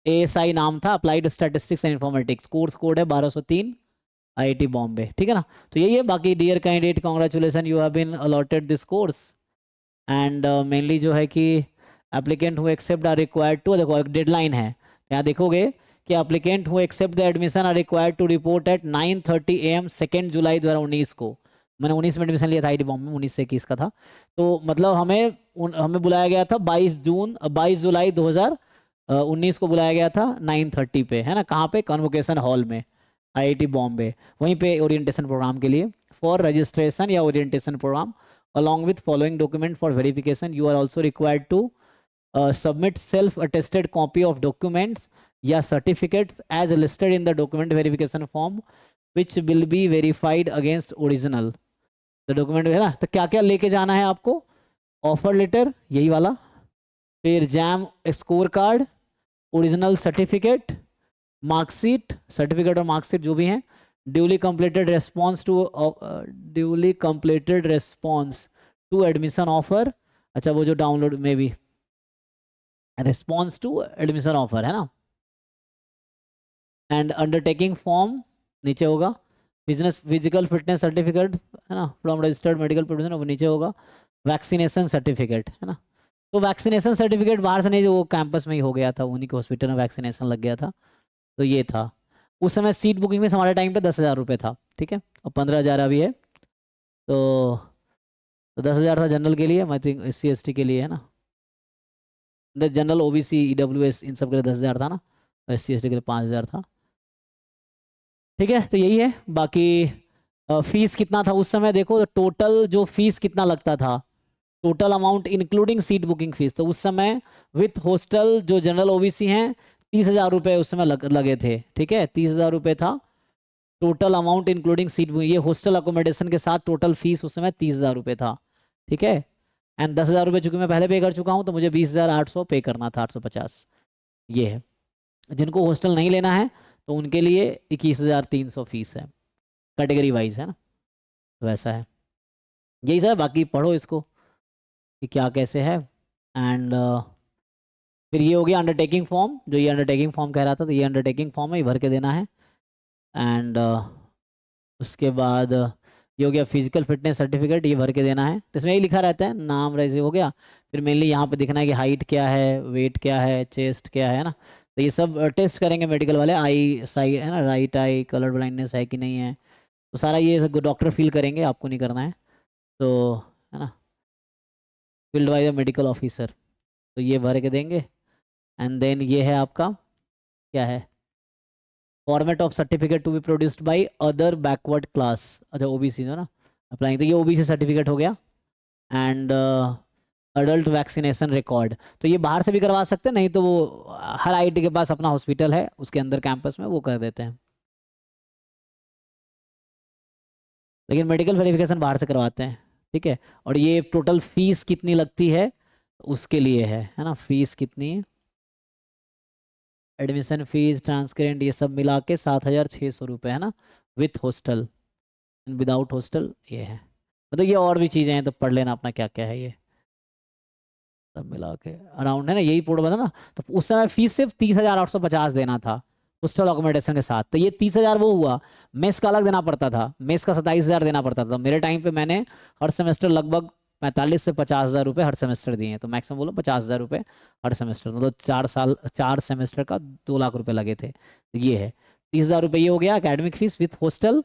ASI नाम था, applied statistics and informatics, course code है 1203 आईआईटी बॉम्बे, ठीक है ना। तो यही है, बाकी dear candidate congratulations you have been allotted this course. And mainly जो है कि applicant who accept are required to, देखो एक डेडलाइन है, यहाँ देखोगे कि applicant who accept the admission are required to report at 9:30 AM 2 July 2019 को। मैंने 19 में एडमिशन लिया था आईआईटी बॉम्बे में, 19 से 21 का था, तो मतलब हमें बुलाया गया था 22 जुलाई 2019 को बुलाया गया था 9:30 पे, है ना, कहाँ पे, कन्वोकेशन हॉल में आईआईटी बॉम्बे, वहीं पे ओरिएंटेशन प्रोग्राम के लिए, फॉर रजिस्ट्रेशन या orientation programme. along with following document for verification you are also required to submit self attested copy of documents या certificates as listed in the document verification form which will be verified against original the document, है ना। तो क्या क्या लेके जाना है आपको, ऑफर लेटर यही वाला, फिर JAM score card, original certificate, marksheet, certificate और मार्कशीट जो भी हैं, duly completed response to admission offer, अच्छा वो जो डाउनलोड में भी रिस्पॉन्स टू एडमिशन ऑफर है ना, एंड अंडरटेकिंग फॉर्म नीचे होगा, बिजनेस फिजिकल फिटनेस सर्टिफिकेट है ना फ्रॉम रजिस्टर्ड मेडिकल प्रोफेशनल, वो नीचे होगा, वैक्सीनेशन सर्टिफिकेट है ना। तो वैक्सीनेशन सर्टिफिकेट बाहर से नहीं, जो वो कैंपस में ही हो गया था, उन्हीं के हॉस्पिटल में वैक्सीनेशन लग गया था, तो ये था। उस समय सीट बुकिंग में हमारे टाइम पे 10,000 रुपये था, ठीक है, और 15,000 अभी है, तो 10,000 था जनरल के लिए, आई थिंक SC ST के लिए है ना, जनरल OBC EWS इन सब के लिए 10,000 था ना, SC ST के लिए 5,000 था, ठीक है। तो यही है, बाकी फीस कितना था उस समय देखो, टोटल जो फीस कितना लगता था, total amount including seat booking fees, तो उस समय विथ हॉस्टल जो जनरल OBC हैं 30,000 रुपये उस समय लगे थे, ठीक है, 30,000 रुपये था total amount including seat booking, ये हॉस्टल अकोमोडेशन के साथ टोटल फीस उस समय 30,000 रुपये था, ठीक है। एंड 10,000 रुपये चूंकि मैं पहले पे कर चुका हूँ तो मुझे 20,800 पे करना था, 850, ये है। जिनको हॉस्टल नहीं लेना है तो उनके लिए 21,300 फीस है, कैटेगरी वाइज है ना, वैसा है, यही सब है। बाकी पढ़ो इसको कि क्या कैसे है। एंड फिर ये हो गया अंडरटेकिंग फॉर्म, जो ये अंडरटेकिंग फॉर्म कह रहा था, तो ये अंडरटेकिंग फॉर्म है, ये भर के देना है। एंड उसके बाद ये हो गया फिजिकल फिटनेस सर्टिफिकेट, ये भर के देना है, तो इसमें यही लिखा रहता है, नाम रैसे हो गया। फिर मेनली यहाँ पे दिखना है कि हाइट क्या है, वेट क्या है, चेस्ट क्या है ना, तो ये सब टेस्ट करेंगे मेडिकल वाले, आई साई है ना, राइट आई कलर ब्लाइंडनेस है कि नहीं है, तो सारा ये डॉक्टर फील करेंगे, आपको नहीं करना है, तो है ना, फील्ड वाइज मेडिकल ऑफिसर, तो ये भर के देंगे। एंड देन ये है आपका क्या है, format of certificate to be produced by other backward class, अच्छा OBC है ना अप्लाइंग, तो ये OBC सर्टिफिकेट हो गया। एंड अडल्ट वैक्सीनेशन रिकॉर्ड, तो ये बाहर से भी करवा सकते हैं, नहीं तो वो हर IIT के पास अपना हॉस्पिटल है उसके अंदर कैंपस में, वो कर देते हैं, लेकिन मेडिकल वेरिफिकेशन बाहर से करवाते हैं, ठीक है। और ये टोटल फीस कितनी लगती है उसके लिए है ना, फीस कितनी एडमिशन फीस ट्रांसकरेंट ये सब मिला के 7,600 रुपये है ना, विथ हॉस्टल, विदाउट हॉस्टल ये है। मतलब ये और भी चीज़ें हैं तो पढ़ लेना अपना क्या क्या है ये सब मिला के अराउंड है ना, यही पूरा बता ना। तो उस समय फीस सिर्फ 30,850 देना था हॉस्टल अकोमोडेशन के साथ, तो ये 30,000 वो हुआ। मेस का अलग देना पड़ता था, मेस का 27,000 देना पड़ता था। मेरे टाइम पे मैंने हर सेमेस्टर लगभग 45 से 50,000 रुपये हर सेमेस्टर दिए हैं, तो मैक्सिमम बोलो 50,000 रुपये हर सेमेस्टर, मतलब 4 साल 4 सेमेस्टर का 2 लाख रुपये लगे थे। तो ये है 30,000 रुपये ये हो गया academic fees with hostel,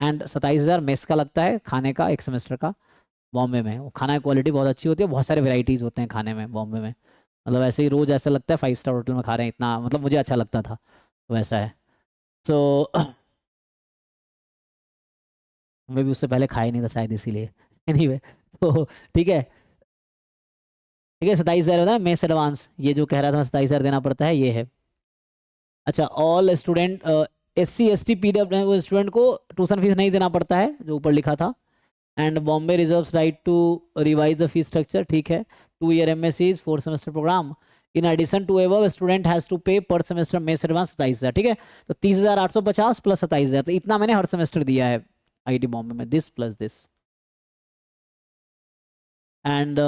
and 27,000 mess का लगता है खाने का एक सेमेस्टर का। बॉम्बे में वो खाना की क्वालिटी बहुत अच्छी होती है, बहुत सारे वेराइटीज़ होते हैं खाने में बॉम्बे में। मतलब ऐसे ही रोज़ ऐसा लगता है 5 स्टार होटल में खा रहे हैं, इतना मतलब मुझे अच्छा लगता था, तो वैसा है। सो मैं भी उससे पहले खाया नहीं था शायद इसीलिए। एनीवे तो ठीक है, ठीक है 27,000 होता है मेस एडवांस, ये जो कह रहा था 27,000 देना पड़ता है ये है। अच्छा all student SC ST PW student को ट्यूशन फीस नहीं देना पड़ता है जो ऊपर लिखा था। And Bombay reserves right to revise the fee structure, ठीक है। 2 year MSc 4 semester programme. In addition to above student has to pay per semester mess advance 27,000, ठीक है। तो 30,850 प्लस 27,000, तो इतना मैंने हर सेमेस्टर दिया है IIT बॉम्बे में, दिस प्लस दिस। एंड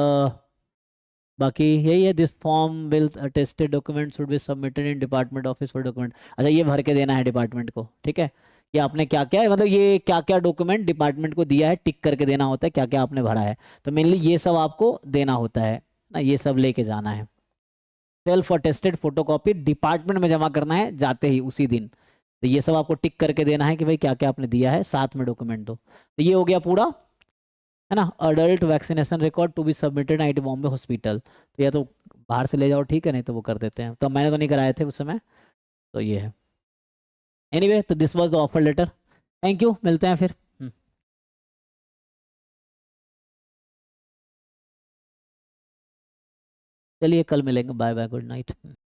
बाकी यही है, this form will tested document should be submitted in department office for document. अच्छा ये भर के देना है डिपार्टमेंट को, ठीक है। कि आपने क्या क्या है, मतलब ये क्या क्या डॉक्यूमेंट डिपार्टमेंट को दिया है, टिक करके देना होता है क्या क्या आपने भरा है। तो मेनली ये सब आपको देना होता है ना, ये सब लेके जाना है। सेल्फ अटेस्टेड फोटोकॉपी डिपार्टमेंट में जमा करना है जाते ही उसी दिन। तो ये सब आपको टिक करके देना है कि भाई क्या क्या आपने दिया है, साथ में डॉक्यूमेंट दो। तो ये हो गया पूरा, है ना। Adult vaccination record to be submitted IIT Bombay hospital, तो या तो बाहर से ले जाओ, ठीक है, नहीं तो वो कर देते हैं, तो मैंने तो नहीं कराए थे उस समय। तो ये है। एनीवे तो this was the offer letter. Thank you, मिलते हैं फिर। चलिए कल मिलेंगे, बाय बाय, गुड नाइट।